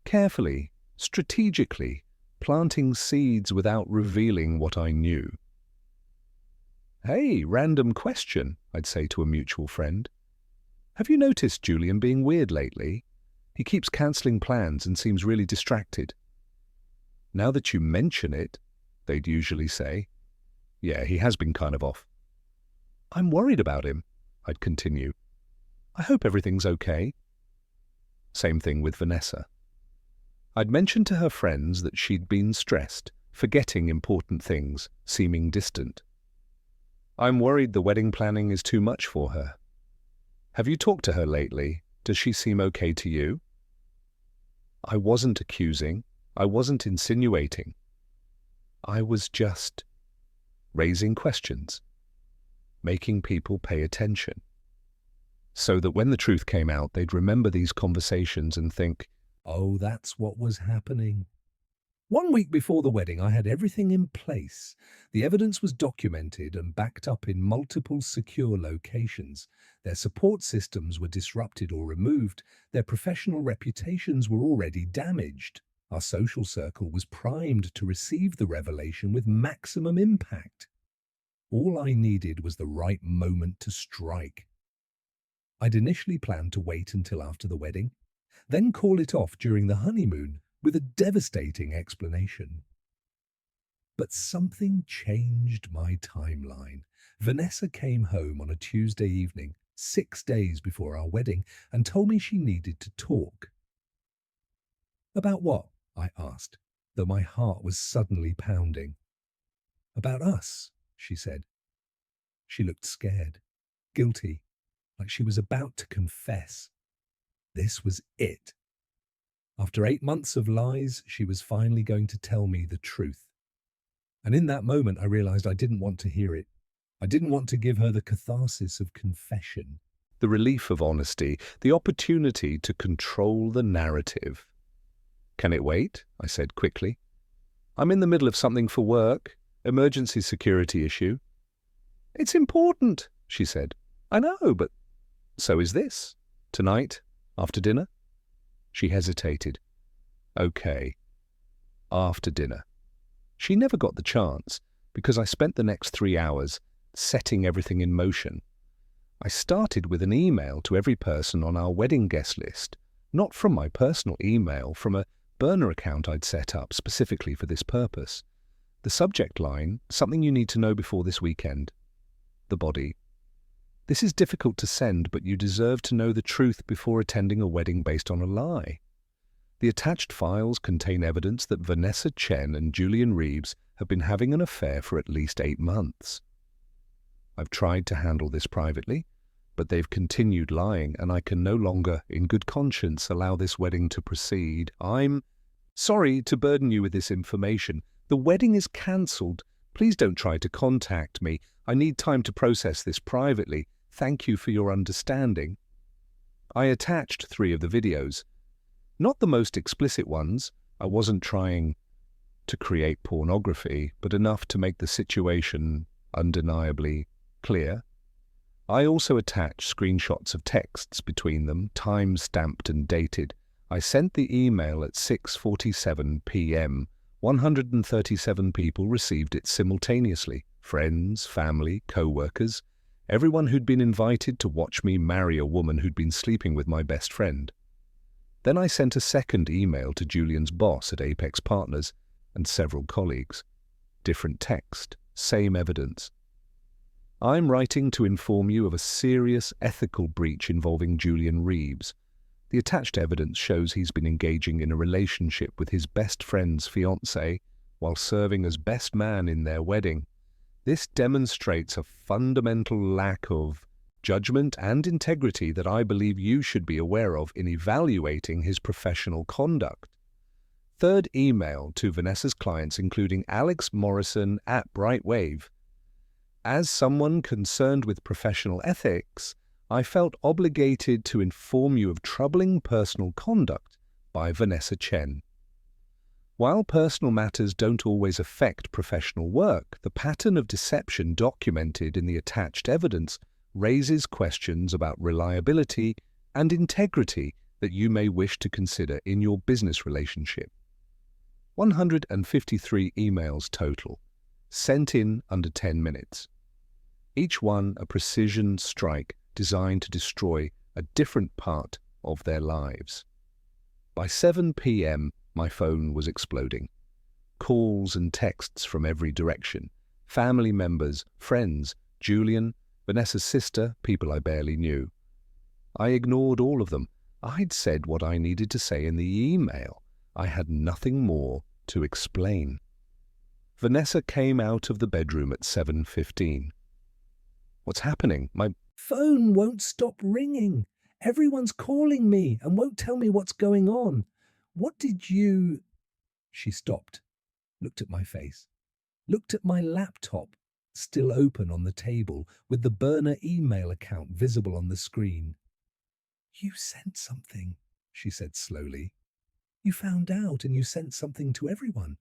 Carefully, strategically, planting seeds without revealing what I knew. "Hey, random question," I'd say to a mutual friend. "Have you noticed Julian being weird lately? He keeps cancelling plans and seems really distracted. Now that you mention it, they'd usually say, yeah, he has been kind of off. I'm worried about him, I'd continue. I hope everything's okay. Same thing with Vanessa. I'd mentioned to her friends that she'd been stressed, forgetting important things, seeming distant. I'm worried the wedding planning is too much for her. Have you talked to her lately? Does she seem okay to you? I wasn't accusing. I wasn't insinuating. I was just raising questions, making people pay attention, so that when the truth came out, they'd remember these conversations and think, oh, that's what was happening. 1 week before the wedding, I had everything in place. The evidence was documented and backed up in multiple secure locations. Their support systems were disrupted or removed. Their professional reputations were already damaged. Our social circle was primed to receive the revelation with maximum impact. All I needed was the right moment to strike. I'd initially planned to wait until after the wedding, then call it off during the honeymoon with a devastating explanation. But something changed my timeline. Vanessa came home on a Tuesday evening, 6 days before our wedding, and told me she needed to talk. About what? I asked, though my heart was suddenly pounding. About us, she said. She looked scared, guilty, like she was about to confess. This was it. After 8 months of lies, she was finally going to tell me the truth. And in that moment, I realized I didn't want to hear it. I didn't want to give her the catharsis of confession, the relief of honesty, the opportunity to control the narrative. Can it wait? I said quickly. I'm in the middle of something for work, emergency security issue. It's important, she said. I know, but so is this. Tonight, after dinner? She hesitated. Okay, after dinner. She never got the chance, because I spent the next 3 hours setting everything in motion. I started with an email to every person on our wedding guest list, not from my personal email, from a burner account I'd set up specifically for this purpose. The subject line, something you need to know before this weekend. The body. This is difficult to send, but you deserve to know the truth before attending a wedding based on a lie. The attached files contain evidence that Vanessa Chen and Julian Reeves have been having an affair for at least 8 months. I've tried to handle this privately, but they've continued lying, and I can no longer, in good conscience, allow this wedding to proceed. I'm sorry to burden you with this information. The wedding is cancelled. Please don't try to contact me. I need time to process this privately. Thank you for your understanding. I attached 3 of the videos. Not the most explicit ones. I wasn't trying to create pornography, but enough to make the situation undeniably clear. I also attached screenshots of texts between them, time-stamped and dated. I sent the email at 6:47 p.m. 137 people received it simultaneously. Friends, family, co-workers, everyone who'd been invited to watch me marry a woman who'd been sleeping with my best friend. Then I sent a second email to Julian's boss at Apex Partners and several colleagues. Different text, same evidence. I'm writing to inform you of a serious ethical breach involving Julian Reeves. The attached evidence shows he's been engaging in a relationship with his best friend's fiancée while serving as best man in their wedding. This demonstrates a fundamental lack of judgment and integrity that I believe you should be aware of in evaluating his professional conduct. Third email to Vanessa's clients, including Alex Morrison at Brightwave. As someone concerned with professional ethics, I felt obligated to inform you of troubling personal conduct by Vanessa Chen. While personal matters don't always affect professional work, the pattern of deception documented in the attached evidence raises questions about reliability and integrity that you may wish to consider in your business relationship. 153 emails total, sent in under 10 minutes. Each one a precision strike designed to destroy a different part of their lives. By 7 p.m., my phone was exploding. Calls and texts from every direction. Family members, friends, Julian, Vanessa's sister, people I barely knew. I ignored all of them. I'd said what I needed to say in the email. I had nothing more to explain. Vanessa came out of the bedroom at 7:15. What's happening? My phone won't stop ringing. Everyone's calling me and won't tell me what's going on. What did you... She stopped, looked at my face, looked at my laptop, still open on the table, with the burner email account visible on the screen. You sent something, she said slowly. You found out and you sent something to everyone.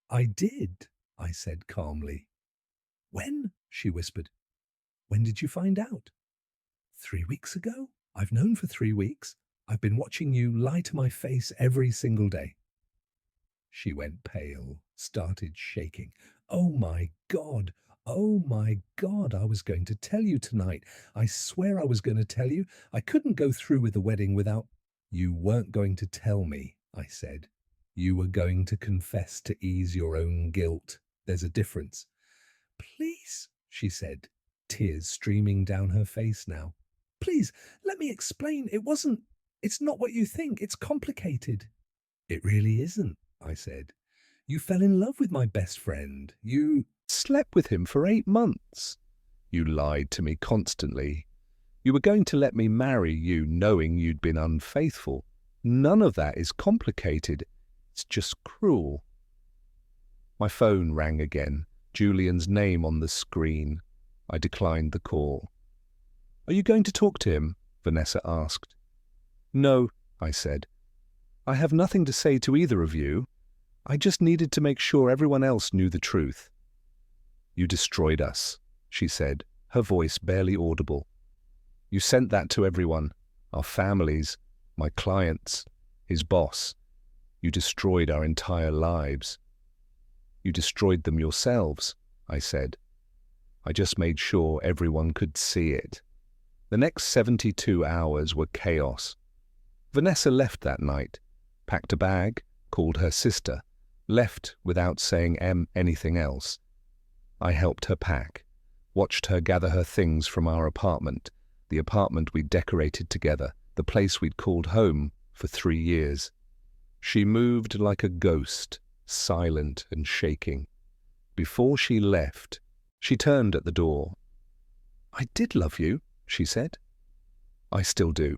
I did, I said calmly. When? She whispered. When did you find out? 3 weeks ago? I've known for 3 weeks. I've been watching you lie to my face every single day. She went pale, started shaking. Oh my God! Oh my God! I was going to tell you tonight. I swear I was going to tell you. I couldn't go through with the wedding without... You weren't going to tell me, I said. You were going to confess to ease your own guilt. There's a difference. Please, she said, tears streaming down her face now. Please, let me explain. It's not what you think. It's complicated. It really isn't, I said. You fell in love with my best friend. You slept with him for 8 months. You lied to me constantly. You were going to let me marry you knowing you'd been unfaithful. None of that is complicated. It's just cruel. My phone rang again, Julian's name on the screen. I declined the call. Are you going to talk to him? Vanessa asked. No, I said. I have nothing to say to either of you. I just needed to make sure everyone else knew the truth. You destroyed us, she said, her voice barely audible. You sent that to everyone, our families, my clients, his boss. You destroyed our entire lives. You destroyed them yourselves, I said. I just made sure everyone could see it. The next 72 hours were chaos. Vanessa left that night, packed a bag, called her sister, left without saying anything else. I helped her pack, watched her gather her things from our apartment, the apartment we'd decorated together, the place we'd called home for 3 years. She moved like a ghost, silent and shaking. Before she left, she turned at the door. I did love you, she said. I still do.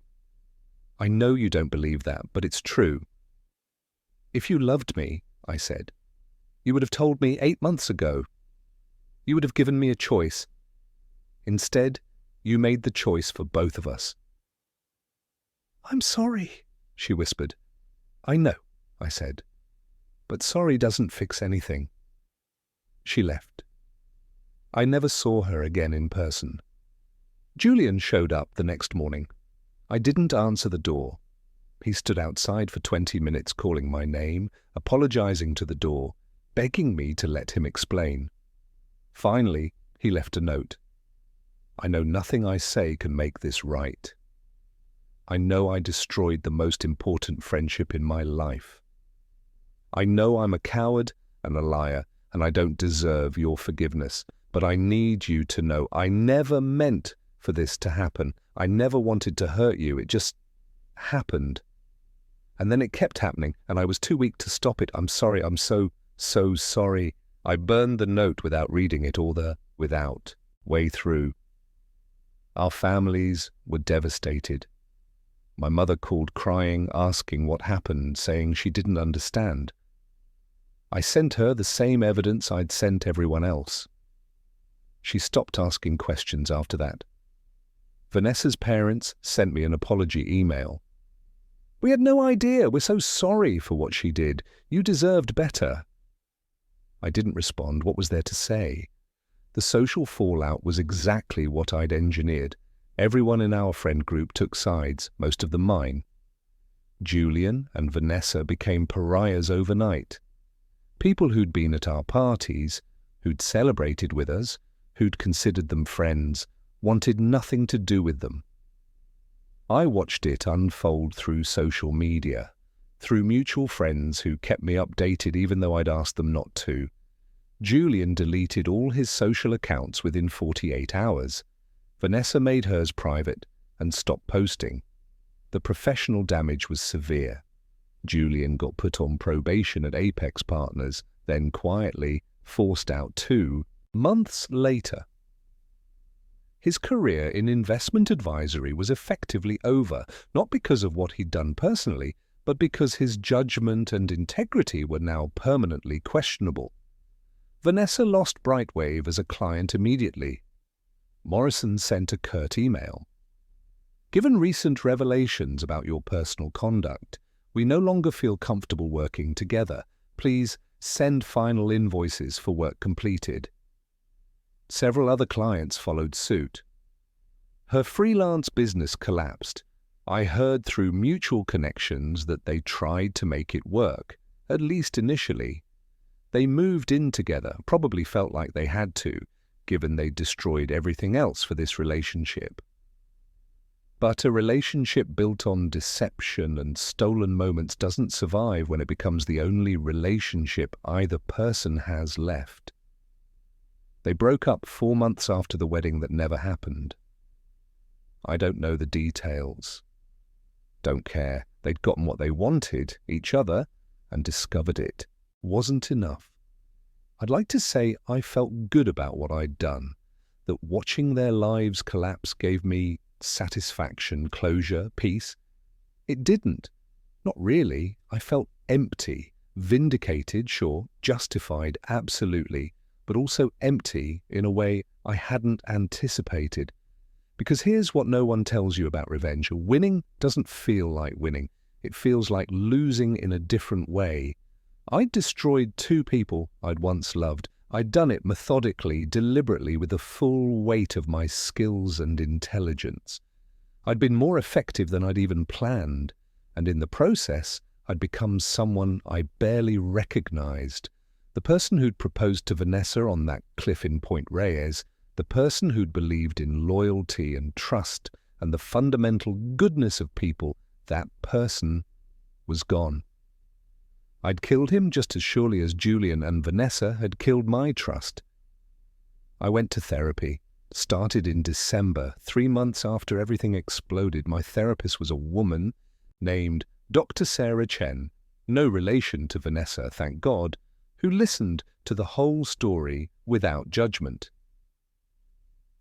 I know you don't believe that, but it's true. If you loved me, I said, you would have told me 8 months ago. You would have given me a choice. Instead, you made the choice for both of us. I'm sorry, she whispered. I know, I said, but sorry doesn't fix anything. She left. I never saw her again in person. Julian showed up the next morning. I didn't answer the door. He stood outside for 20 minutes calling my name, apologizing to the door, begging me to let him explain. Finally, he left a note. I know nothing I say can make this right. I know I destroyed the most important friendship in my life. I know I'm a coward and a liar, and I don't deserve your forgiveness, but I need you to know I never meant for this to happen. I never wanted to hurt you. It just happened. And then it kept happening, and I was too weak to stop it. I'm sorry. I'm so sorry. I burned the note without reading it all the way through. Our families were devastated. My mother called crying, asking what happened, saying she didn't understand. I sent her the same evidence I'd sent everyone else. She stopped asking questions after that. Vanessa's parents sent me an apology email. We had no idea. We're so sorry for what she did. You deserved better. I didn't respond. What was there to say? The social fallout was exactly what I'd engineered. Everyone in our friend group took sides, most of them mine. Julian and Vanessa became pariahs overnight. People who'd been at our parties, who'd celebrated with us, who'd considered them friends, wanted nothing to do with them. I watched it unfold through social media, through mutual friends who kept me updated even though I'd asked them not to. Julian deleted all his social accounts within 48 hours. Vanessa made hers private and stopped posting. The professional damage was severe. Julian got put on probation at Apex Partners, then quietly forced out 2 months later. His career in investment advisory was effectively over, not because of what he'd done personally, but because his judgment and integrity were now permanently questionable. Vanessa lost Brightwave as a client immediately. Morrison sent a curt email. Given recent revelations about your personal conduct, we no longer feel comfortable working together. Please send final invoices for work completed. Several other clients followed suit. Her freelance business collapsed. I heard through mutual connections that they tried to make it work, at least initially. They moved in together, probably felt like they had to, given they destroyed everything else for this relationship. But a relationship built on deception and stolen moments doesn't survive when it becomes the only relationship either person has left. They broke up 4 months after the wedding that never happened. I don't know the details. Don't care. They'd gotten what they wanted, each other, and discovered it wasn't enough. I'd like to say I felt good about what I'd done, that watching their lives collapse gave me satisfaction, closure, peace. It didn't. Not really. I felt empty, vindicated, sure, justified, absolutely, but also empty in a way I hadn't anticipated. Because here's what no one tells you about revenge. Winning doesn't feel like winning. It feels like losing in a different way. I'd destroyed 2 people I'd once loved. I'd done it methodically, deliberately, with the full weight of my skills and intelligence. I'd been more effective than I'd even planned, and in the process, I'd become someone I barely recognized. The person who'd proposed to Vanessa on that cliff in Point Reyes, the person who'd believed in loyalty and trust and the fundamental goodness of people, that person was gone. I'd killed him just as surely as Julian and Vanessa had killed my trust. I went to therapy. Started in December, 3 months after everything exploded. My therapist was a woman named Dr. Sarah Chen, no relation to Vanessa, thank God, who listened to the whole story without judgment.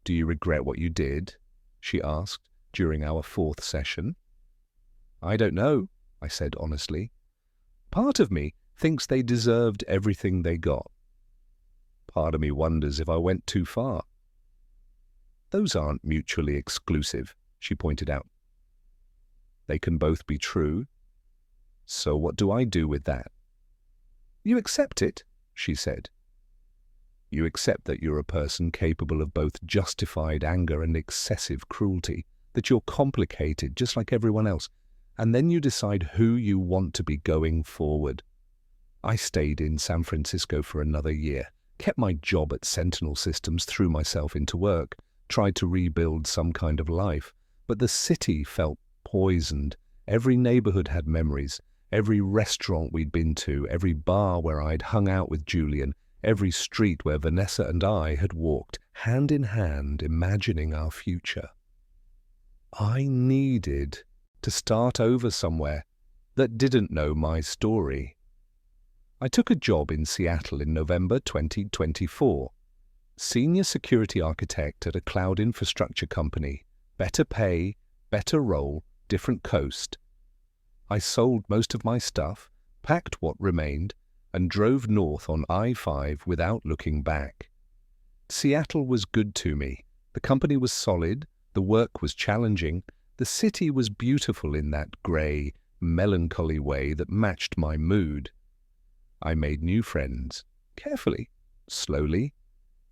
"Do you regret what you did?" she asked during our 4th session. "I don't know," I said honestly. "Part of me thinks they deserved everything they got. Part of me wonders if I went too far." "Those aren't mutually exclusive," she pointed out. "They can both be true. So what do I do with that?" "You accept it," she said. "You accept that you're a person capable of both justified anger and excessive cruelty, that you're complicated just like everyone else, and then you decide who you want to be going forward." I stayed in San Francisco for another year, kept my job at Sentinel Systems, threw myself into work, tried to rebuild some kind of life, but the city felt poisoned. Every neighborhood had memories. Every restaurant we'd been to, every bar where I'd hung out with Julian, every street where Vanessa and I had walked, hand in hand, imagining our future. I needed to start over somewhere that didn't know my story. I took a job in Seattle in November 2024. Senior security architect at a cloud infrastructure company. Better pay, better role, different coast. I sold most of my stuff, packed what remained, and drove north on I-5 without looking back. Seattle was good to me. The company was solid, the work was challenging, the city was beautiful in that grey, melancholy way that matched my mood. I made new friends, carefully, slowly,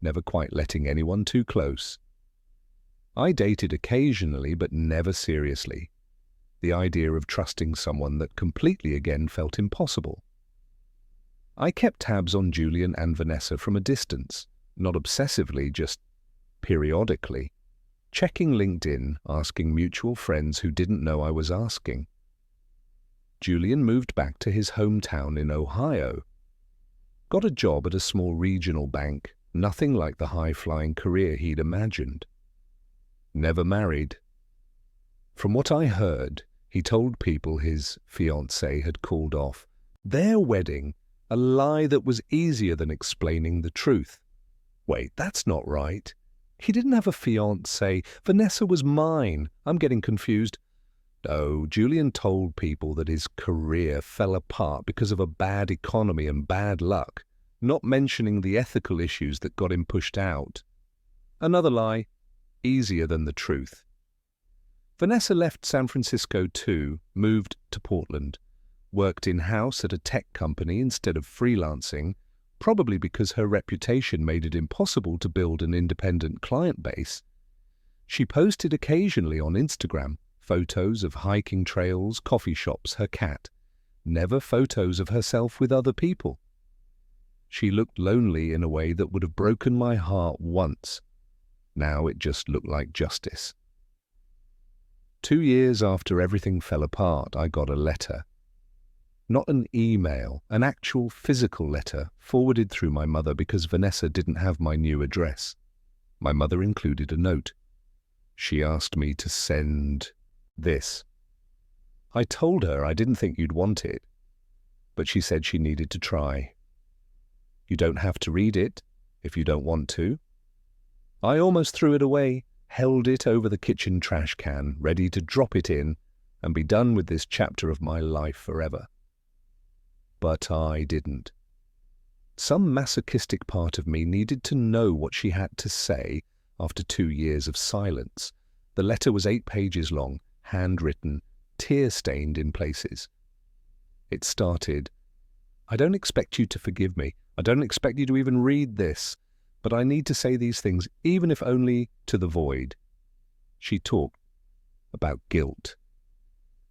never quite letting anyone too close. I dated occasionally, but never seriously. The idea of trusting someone that completely again felt impossible. I kept tabs on Julian and Vanessa from a distance, not obsessively, just periodically, checking LinkedIn, asking mutual friends who didn't know I was asking. Julian moved back to his hometown in Ohio. Got a job at a small regional bank, nothing like the high-flying career he'd imagined. Never married. From what I heard, he told people his fiancée had called off their wedding, a lie that was easier than explaining the truth. Wait, that's not right. He didn't have a fiancée. Vanessa was mine. I'm getting confused. No, Julian told people that his career fell apart because of a bad economy and bad luck, not mentioning the ethical issues that got him pushed out. Another lie, easier than the truth. Vanessa left San Francisco too, moved to Portland, worked in-house at a tech company instead of freelancing, probably because her reputation made it impossible to build an independent client base. She posted occasionally on Instagram, photos of hiking trails, coffee shops, her cat, never photos of herself with other people. She looked lonely in a way that would have broken my heart once. Now it just looked like justice. 2 years after everything fell apart, I got a letter. Not an email, an actual physical letter forwarded through my mother because Vanessa didn't have my new address. My mother included a note. She asked me to send this. I told her I didn't think you'd want it, but she said she needed to try. You don't have to read it if you don't want to. I almost threw it away, held it over the kitchen trash can, ready to drop it in and be done with this chapter of my life forever. But I didn't. Some masochistic part of me needed to know what she had to say after 2 years of silence. The letter was 8 pages long, handwritten, tear-stained in places. It started, I don't expect you to forgive me. I don't expect you to even read this, but I need to say these things, even if only to the void. She talked about guilt,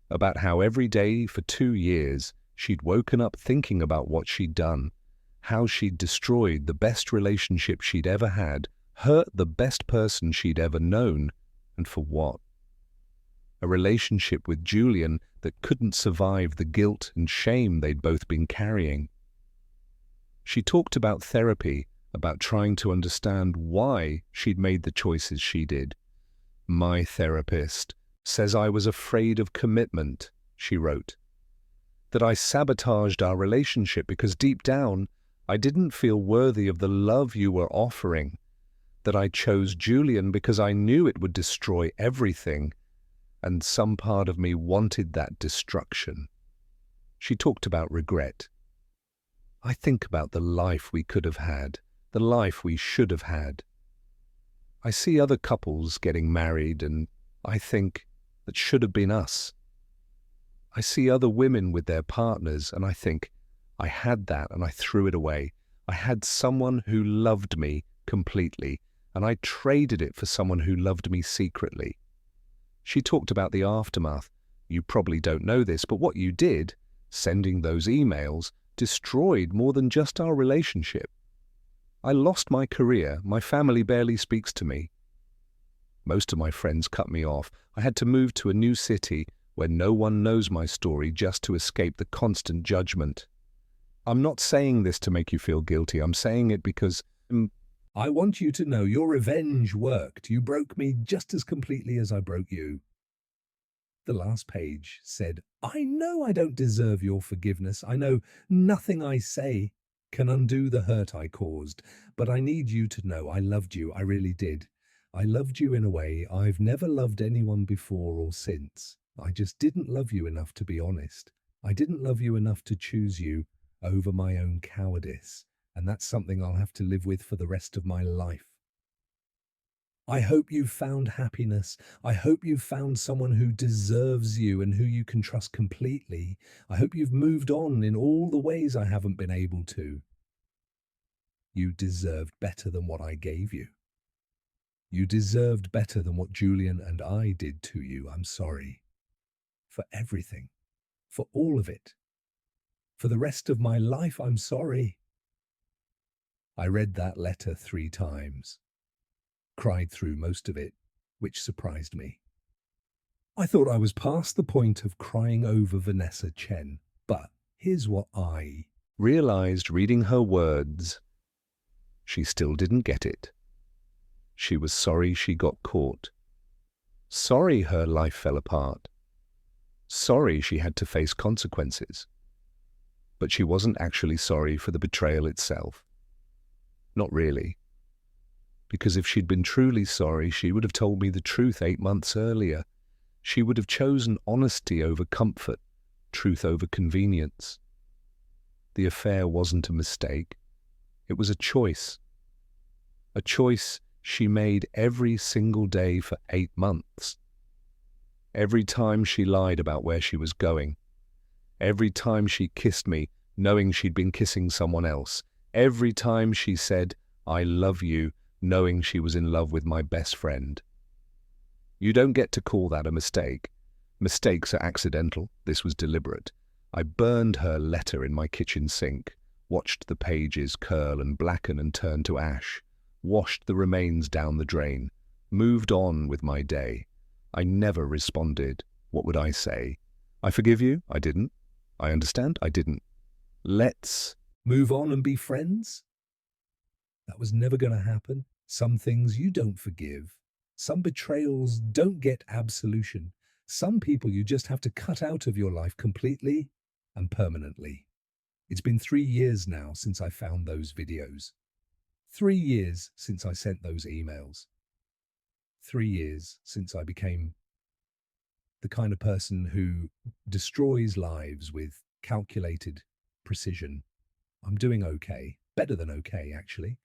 about how every day for 2 years she'd woken up thinking about what she'd done, how she'd destroyed the best relationship she'd ever had, hurt the best person she'd ever known, and for what? A relationship with Julian that couldn't survive the guilt and shame they'd both been carrying. She talked about therapy, about trying to understand why she'd made the choices she did. My therapist says I was afraid of commitment, she wrote. That I sabotaged our relationship because deep down I didn't feel worthy of the love you were offering. That I chose Julian because I knew it would destroy everything, and some part of me wanted that destruction. She talked about regret. I think about the life we could have had, the life we should have had. I see other couples getting married and I think that should have been us. I see other women with their partners and I think, I had that and I threw it away. I had someone who loved me completely and I traded it for someone who loved me secretly. She talked about the aftermath. You probably don't know this, but what you did, sending those emails, destroyed more than just our relationship. I lost my career. My family barely speaks to me. Most of my friends cut me off. I had to move to a new city where no one knows my story just to escape the constant judgment. I'm not saying this to make you feel guilty. I'm saying it because I want you to know your revenge worked. You broke me just as completely as I broke you. The last page said, I know I don't deserve your forgiveness. I know nothing I say can undo the hurt I caused, but I need you to know I loved you. I really did. I loved you in a way I've never loved anyone before or since. I just didn't love you enough to be honest. I didn't love you enough to choose you over my own cowardice, and that's something I'll have to live with for the rest of my life. I hope you've found happiness. I hope you've found someone who deserves you and who you can trust completely. I hope you've moved on in all the ways I haven't been able to. You deserved better than what I gave you. You deserved better than what Julian and I did to you. I'm sorry. For everything. For all of it. For the rest of my life, I'm sorry. I read that letter 3 times. Cried through most of it, which surprised me. I thought I was past the point of crying over Vanessa Chen, but here's what I Realized reading her words, she still didn't get it. She was sorry she got caught. Sorry her life fell apart. Sorry she had to face consequences. But she wasn't actually sorry for the betrayal itself. Not really. Because if she'd been truly sorry, she would have told me the truth 8 months earlier. She would have chosen honesty over comfort, truth over convenience. The affair wasn't a mistake. It was a choice. A choice she made every single day for 8 months. Every time she lied about where she was going. Every time she kissed me, knowing she'd been kissing someone else. Every time she said, "I love you," knowing she was in love with my best friend. You don't get to call that a mistake. Mistakes are accidental. This was deliberate. I burned her letter in my kitchen sink, watched the pages curl and blacken and turn to ash, washed the remains down the drain, moved on with my day. I never responded. What would I say? I forgive you? I didn't. I understand? I didn't. Let's move on and be friends? That was never going to happen. Some things you don't forgive. Some betrayals don't get absolution. Some people you just have to cut out of your life completely and permanently. It's been 3 years now since I found those videos. 3 years since I sent those emails. 3 years since I became the kind of person who destroys lives with calculated precision. I'm doing okay, better than okay, actually.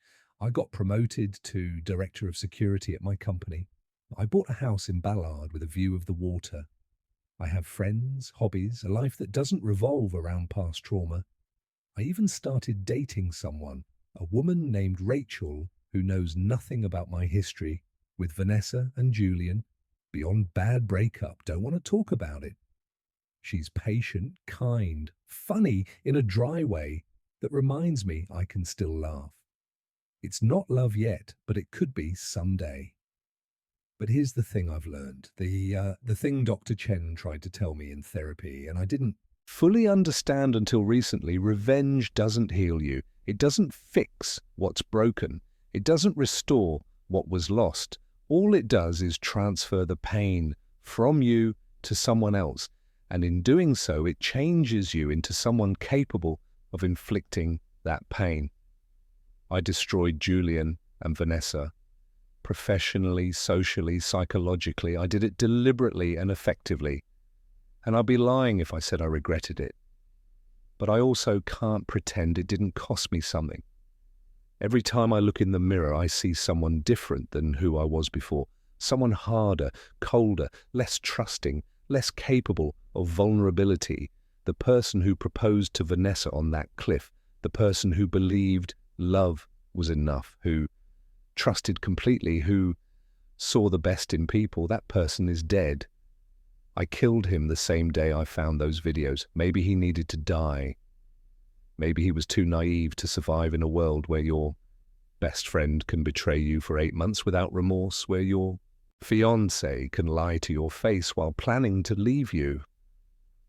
I got promoted to director of security at my company. I bought a house in Ballard with a view of the water. I have friends, hobbies, a life that doesn't revolve around past trauma. I even started dating someone, a woman named Rachel, who knows nothing about my history, with Vanessa and Julian, beyond bad breakup, don't want to talk about it. She's patient, kind, funny in a dry way that reminds me I can still laugh. It's not love yet, but it could be someday. But here's the thing I've learned, the thing Dr. Chen tried to tell me in therapy, and I didn't fully understand until recently. Revenge doesn't heal you. It doesn't fix what's broken. It doesn't restore what was lost. All it does is transfer the pain from you to someone else. And in doing so, it changes you into someone capable of inflicting that pain. I destroyed Julian and Vanessa. Professionally, socially, psychologically, I did it deliberately and effectively. And I'd be lying if I said I regretted it. But I also can't pretend it didn't cost me something. Every time I look in the mirror, I see someone different than who I was before. Someone harder, colder, less trusting, less capable of vulnerability. The person who proposed to Vanessa on that cliff. The person who believed love was enough, who trusted completely, who saw the best in people. That person is dead. I killed him the same day I found those videos. Maybe he needed to die. Maybe he was too naive to survive in a world where your best friend can betray you for 8 months without remorse, where your fiancé can lie to your face while planning to leave you.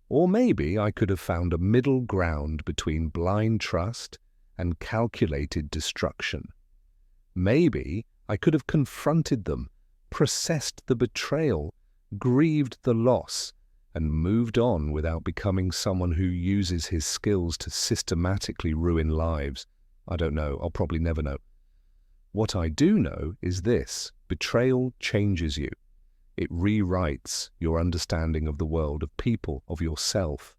Or maybe I could have found a middle ground between blind trust and calculated destruction. Maybe I could have confronted them, processed the betrayal, grieved the loss, and moved on without becoming someone who uses his skills to systematically ruin lives. I don't know. I'll probably never know. What I do know is this: betrayal changes you. It rewrites your understanding of the world, of people, of yourself.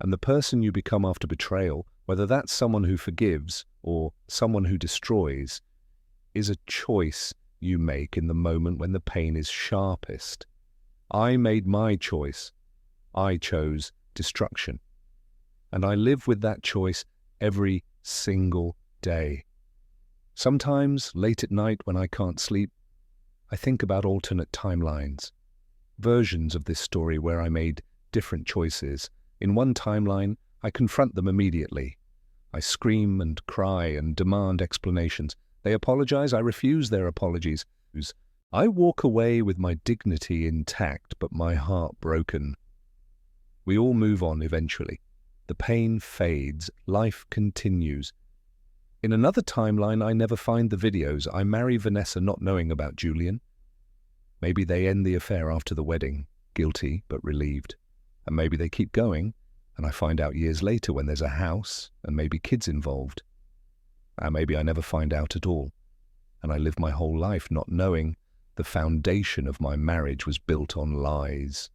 And the person you become after betrayal, whether that's someone who forgives or someone who destroys, is a choice you make in the moment when the pain is sharpest. I made my choice. I chose destruction. And I live with that choice every single day. Sometimes, late at night when I can't sleep, I think about alternate timelines, versions of this story where I made different choices. In one timeline, I confront them immediately. I scream and cry and demand explanations. They apologize, I refuse their apologies. I walk away with my dignity intact, but my heart broken. We all move on eventually. The pain fades, life continues. In another timeline, I never find the videos. I marry Vanessa not knowing about Julian. Maybe they end the affair after the wedding, guilty but relieved. And maybe they keep going, and I find out years later when there's a house and maybe kids involved. And maybe I never find out at all, and I live my whole life not knowing the foundation of my marriage was built on lies.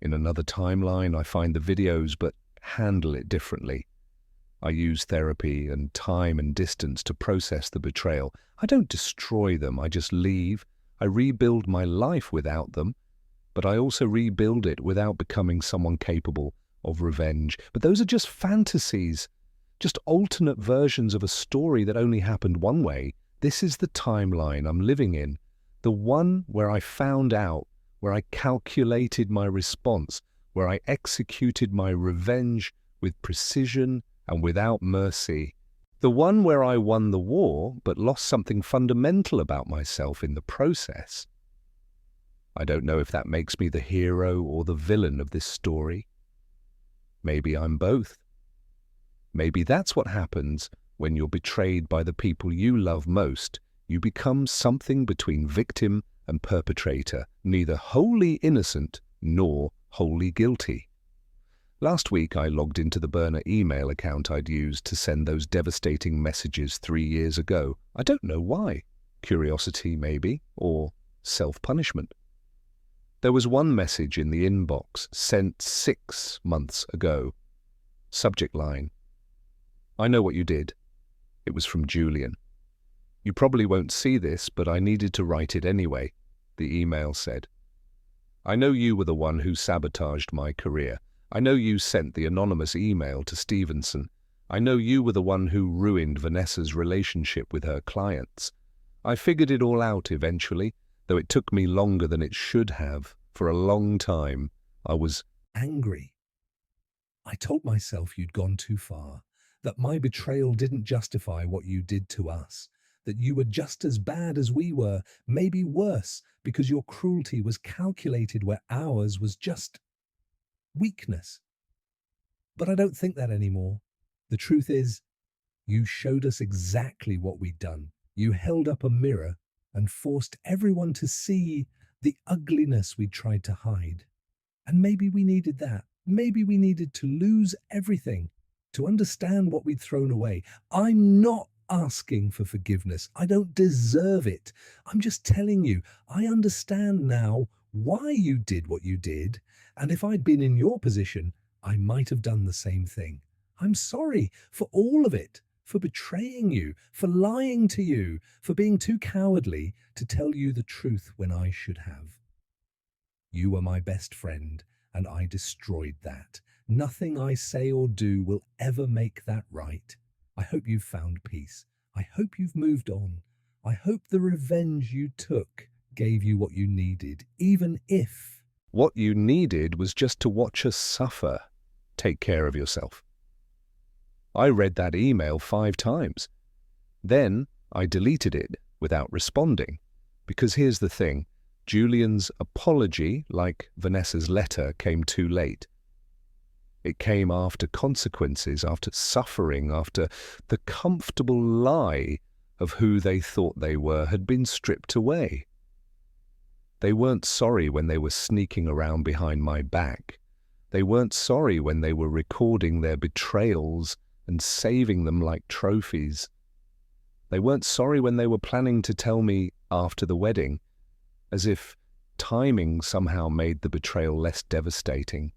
In another timeline, I find the videos but handle it differently. I use therapy and time and distance to process the betrayal. I don't destroy them, I just leave. I rebuild my life without them, but I also rebuild it without becoming someone capable of revenge. But those are just fantasies, just alternate versions of a story that only happened one way. This is the timeline I'm living in, the one where I found out, where I calculated my response, where I executed my revenge with precision and without mercy. The one where I won the war but lost something fundamental about myself in the process. I don't know if that makes me the hero or the villain of this story. Maybe I'm both. Maybe that's what happens when you're betrayed by the people you love most. You become something between victim and perpetrator, neither wholly innocent nor wholly guilty. Last week I logged into the burner email account I'd used to send those devastating messages 3 years ago. I don't know why. Curiosity maybe, or self-punishment. There was one message in the inbox sent 6 months ago. Subject line: I know what you did. It was from Julian. You probably won't see this, but I needed to write it anyway, the email said. I know you were the one who sabotaged my career. I know you sent the anonymous email to Stevenson. I know you were the one who ruined Vanessa's relationship with her clients. I figured it all out eventually, though it took me longer than it should have. For a long time, I was angry. I told myself you'd gone too far, that my betrayal didn't justify what you did to us, that you were just as bad as we were, maybe worse, because your cruelty was calculated where ours was just weakness. But I don't think that anymore. The truth is, you showed us exactly what we'd done. You held up a mirror and forced everyone to see the ugliness we'd tried to hide. And maybe we needed that. Maybe we needed to lose everything to understand what we'd thrown away. I'm not asking for forgiveness. I don't deserve it. I'm just telling you, I understand now why you did what you did, and if I'd been in your position, I might have done the same thing. I'm sorry for all of it, for betraying you, for lying to you, for being too cowardly to tell you the truth when I should have. You were my best friend, and I destroyed that. Nothing I say or do will ever make that right. I hope you've found peace. I hope you've moved on. I hope the revenge you took gave you what you needed, even if what you needed was just to watch us suffer. Take care of yourself. I read that email 5 times. Then I deleted it without responding. Because here's the thing, Julian's apology, like Vanessa's letter, came too late. It came after consequences, after suffering, after the comfortable lie of who they thought they were had been stripped away. They weren't sorry when they were sneaking around behind my back. They weren't sorry when they were recording their betrayals and saving them like trophies. They weren't sorry when they were planning to tell me after the wedding, as if timing somehow made the betrayal less devastating.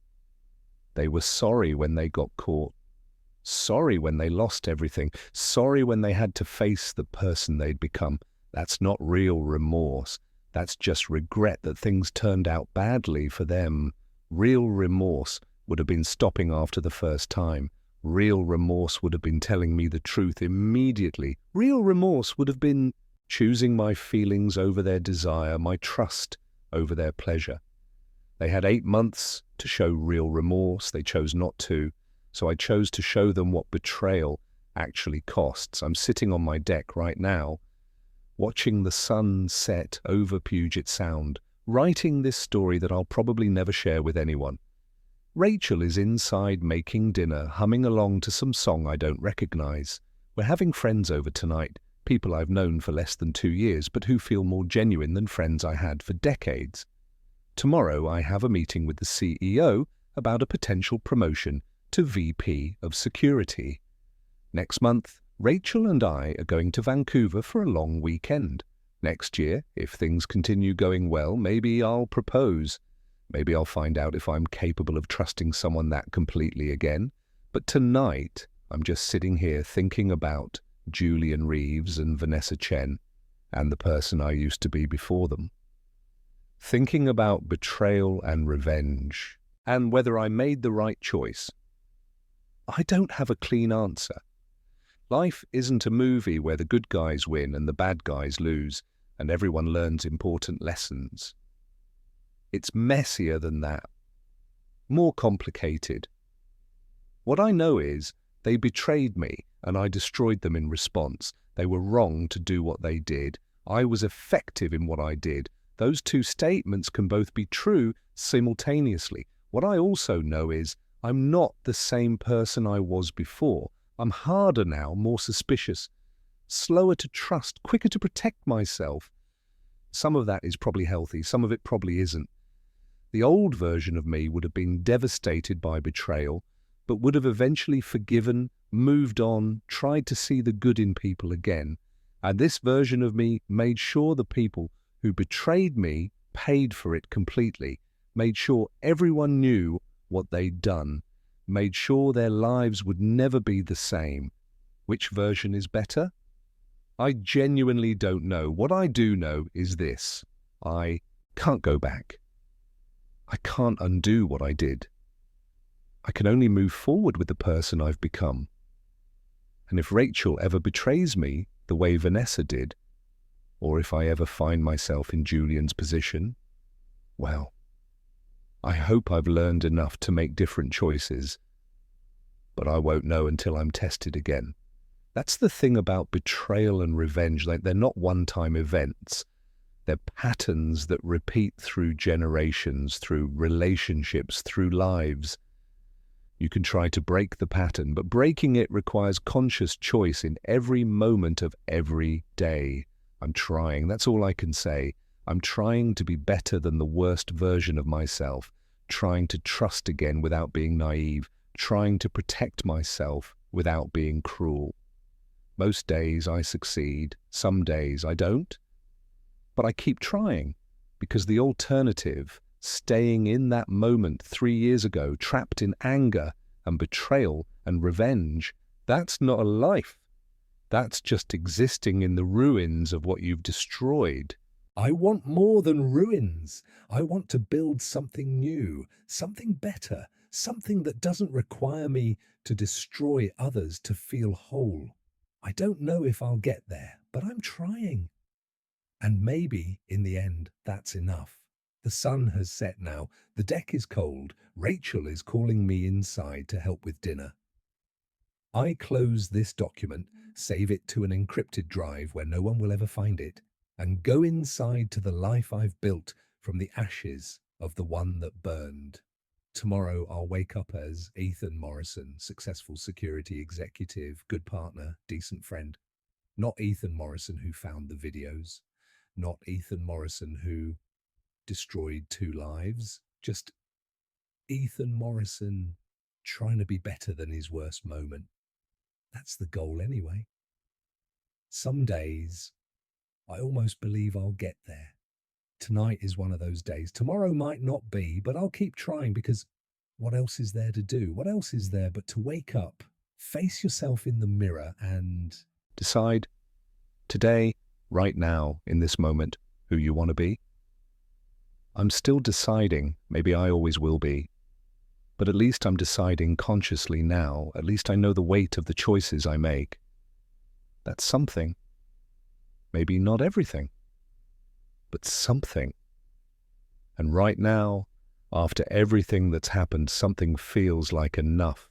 They were sorry when they got caught, sorry when they lost everything, sorry when they had to face the person they'd become. That's not real remorse. That's just regret that things turned out badly for them. Real remorse would have been stopping after the first time. Real remorse would have been telling me the truth immediately. Real remorse would have been choosing my feelings over their desire, my trust over their pleasure. They had 8 months to show real remorse. They chose not to. So I chose to show them what betrayal actually costs. I'm sitting on my deck right now, watching the sun set over Puget Sound, writing this story that I'll probably never share with anyone. Rachel is inside making dinner, humming along to some song I don't recognize. We're having friends over tonight, people I've known for less than 2 years, but who feel more genuine than friends I had for decades. Tomorrow I have a meeting with the CEO about a potential promotion to VP of Security. Next month, Rachel and I are going to Vancouver for a long weekend. Next year, if things continue going well, maybe I'll propose. Maybe I'll find out if I'm capable of trusting someone that completely again. But tonight, I'm just sitting here thinking about Julian Reeves and Vanessa Chen and the person I used to be before them. Thinking about betrayal and revenge and whether I made the right choice. I don't have a clean answer. Life isn't a movie where the good guys win and the bad guys lose and everyone learns important lessons. It's messier than that, more complicated. What I know is they betrayed me and I destroyed them in response. They were wrong to do what they did. I was effective in what I did. Those two statements can both be true simultaneously. What I also know is I'm not the same person I was before. I'm harder now, more suspicious, slower to trust, quicker to protect myself. Some of that is probably healthy, some of it probably isn't. The old version of me would have been devastated by betrayal, but would have eventually forgiven, moved on, tried to see the good in people again. And this version of me made sure the people who betrayed me paid for it completely, made sure everyone knew what they'd done, made sure their lives would never be the same. Which version is better? I genuinely don't know. What I do know is this: I can't go back. I can't undo what I did. I can only move forward with the person I've become. And if Rachel ever betrays me the way Vanessa did, or if I ever find myself in Julian's position, well, I hope I've learned enough to make different choices, but I won't know until I'm tested again. That's the thing about betrayal and revenge. They're not one-time events. They're patterns that repeat through generations, through relationships, through lives. You can try to break the pattern, but breaking it requires conscious choice in every moment of every day. I'm trying. That's all I can say. I'm trying to be better than the worst version of myself, trying to trust again without being naive, trying to protect myself without being cruel. Most days I succeed, some days I don't. But I keep trying, because the alternative, staying in that moment 3 years ago, trapped in anger and betrayal and revenge, that's not a life. That's just existing in the ruins of what you've destroyed. I want more than ruins. I want to build something new, something better, something that doesn't require me to destroy others to feel whole. I don't know if I'll get there, but I'm trying. And maybe, in the end, that's enough. The sun has set now. The deck is cold. Rachel is calling me inside to help with dinner. I close this document, save it to an encrypted drive where no one will ever find it, and go inside to the life I've built from the ashes of the one that burned. Tomorrow I'll wake up as Ethan Morrison, successful security executive, good partner, decent friend. Not Ethan Morrison who found the videos. Not Ethan Morrison who destroyed 2 lives. Just Ethan Morrison trying to be better than his worst moment. That's the goal anyway. Some days, I almost believe I'll get there. Tonight is one of those days. Tomorrow might not be, but I'll keep trying, because what else is there to do? What else is there but to wake up, face yourself in the mirror and decide today, right now, in this moment, who you want to be. I'm still deciding, maybe I always will be, but at least I'm deciding consciously now. At least I know the weight of the choices I make. That's something. Maybe not everything, but something. And right now, after everything that's happened, something feels like enough.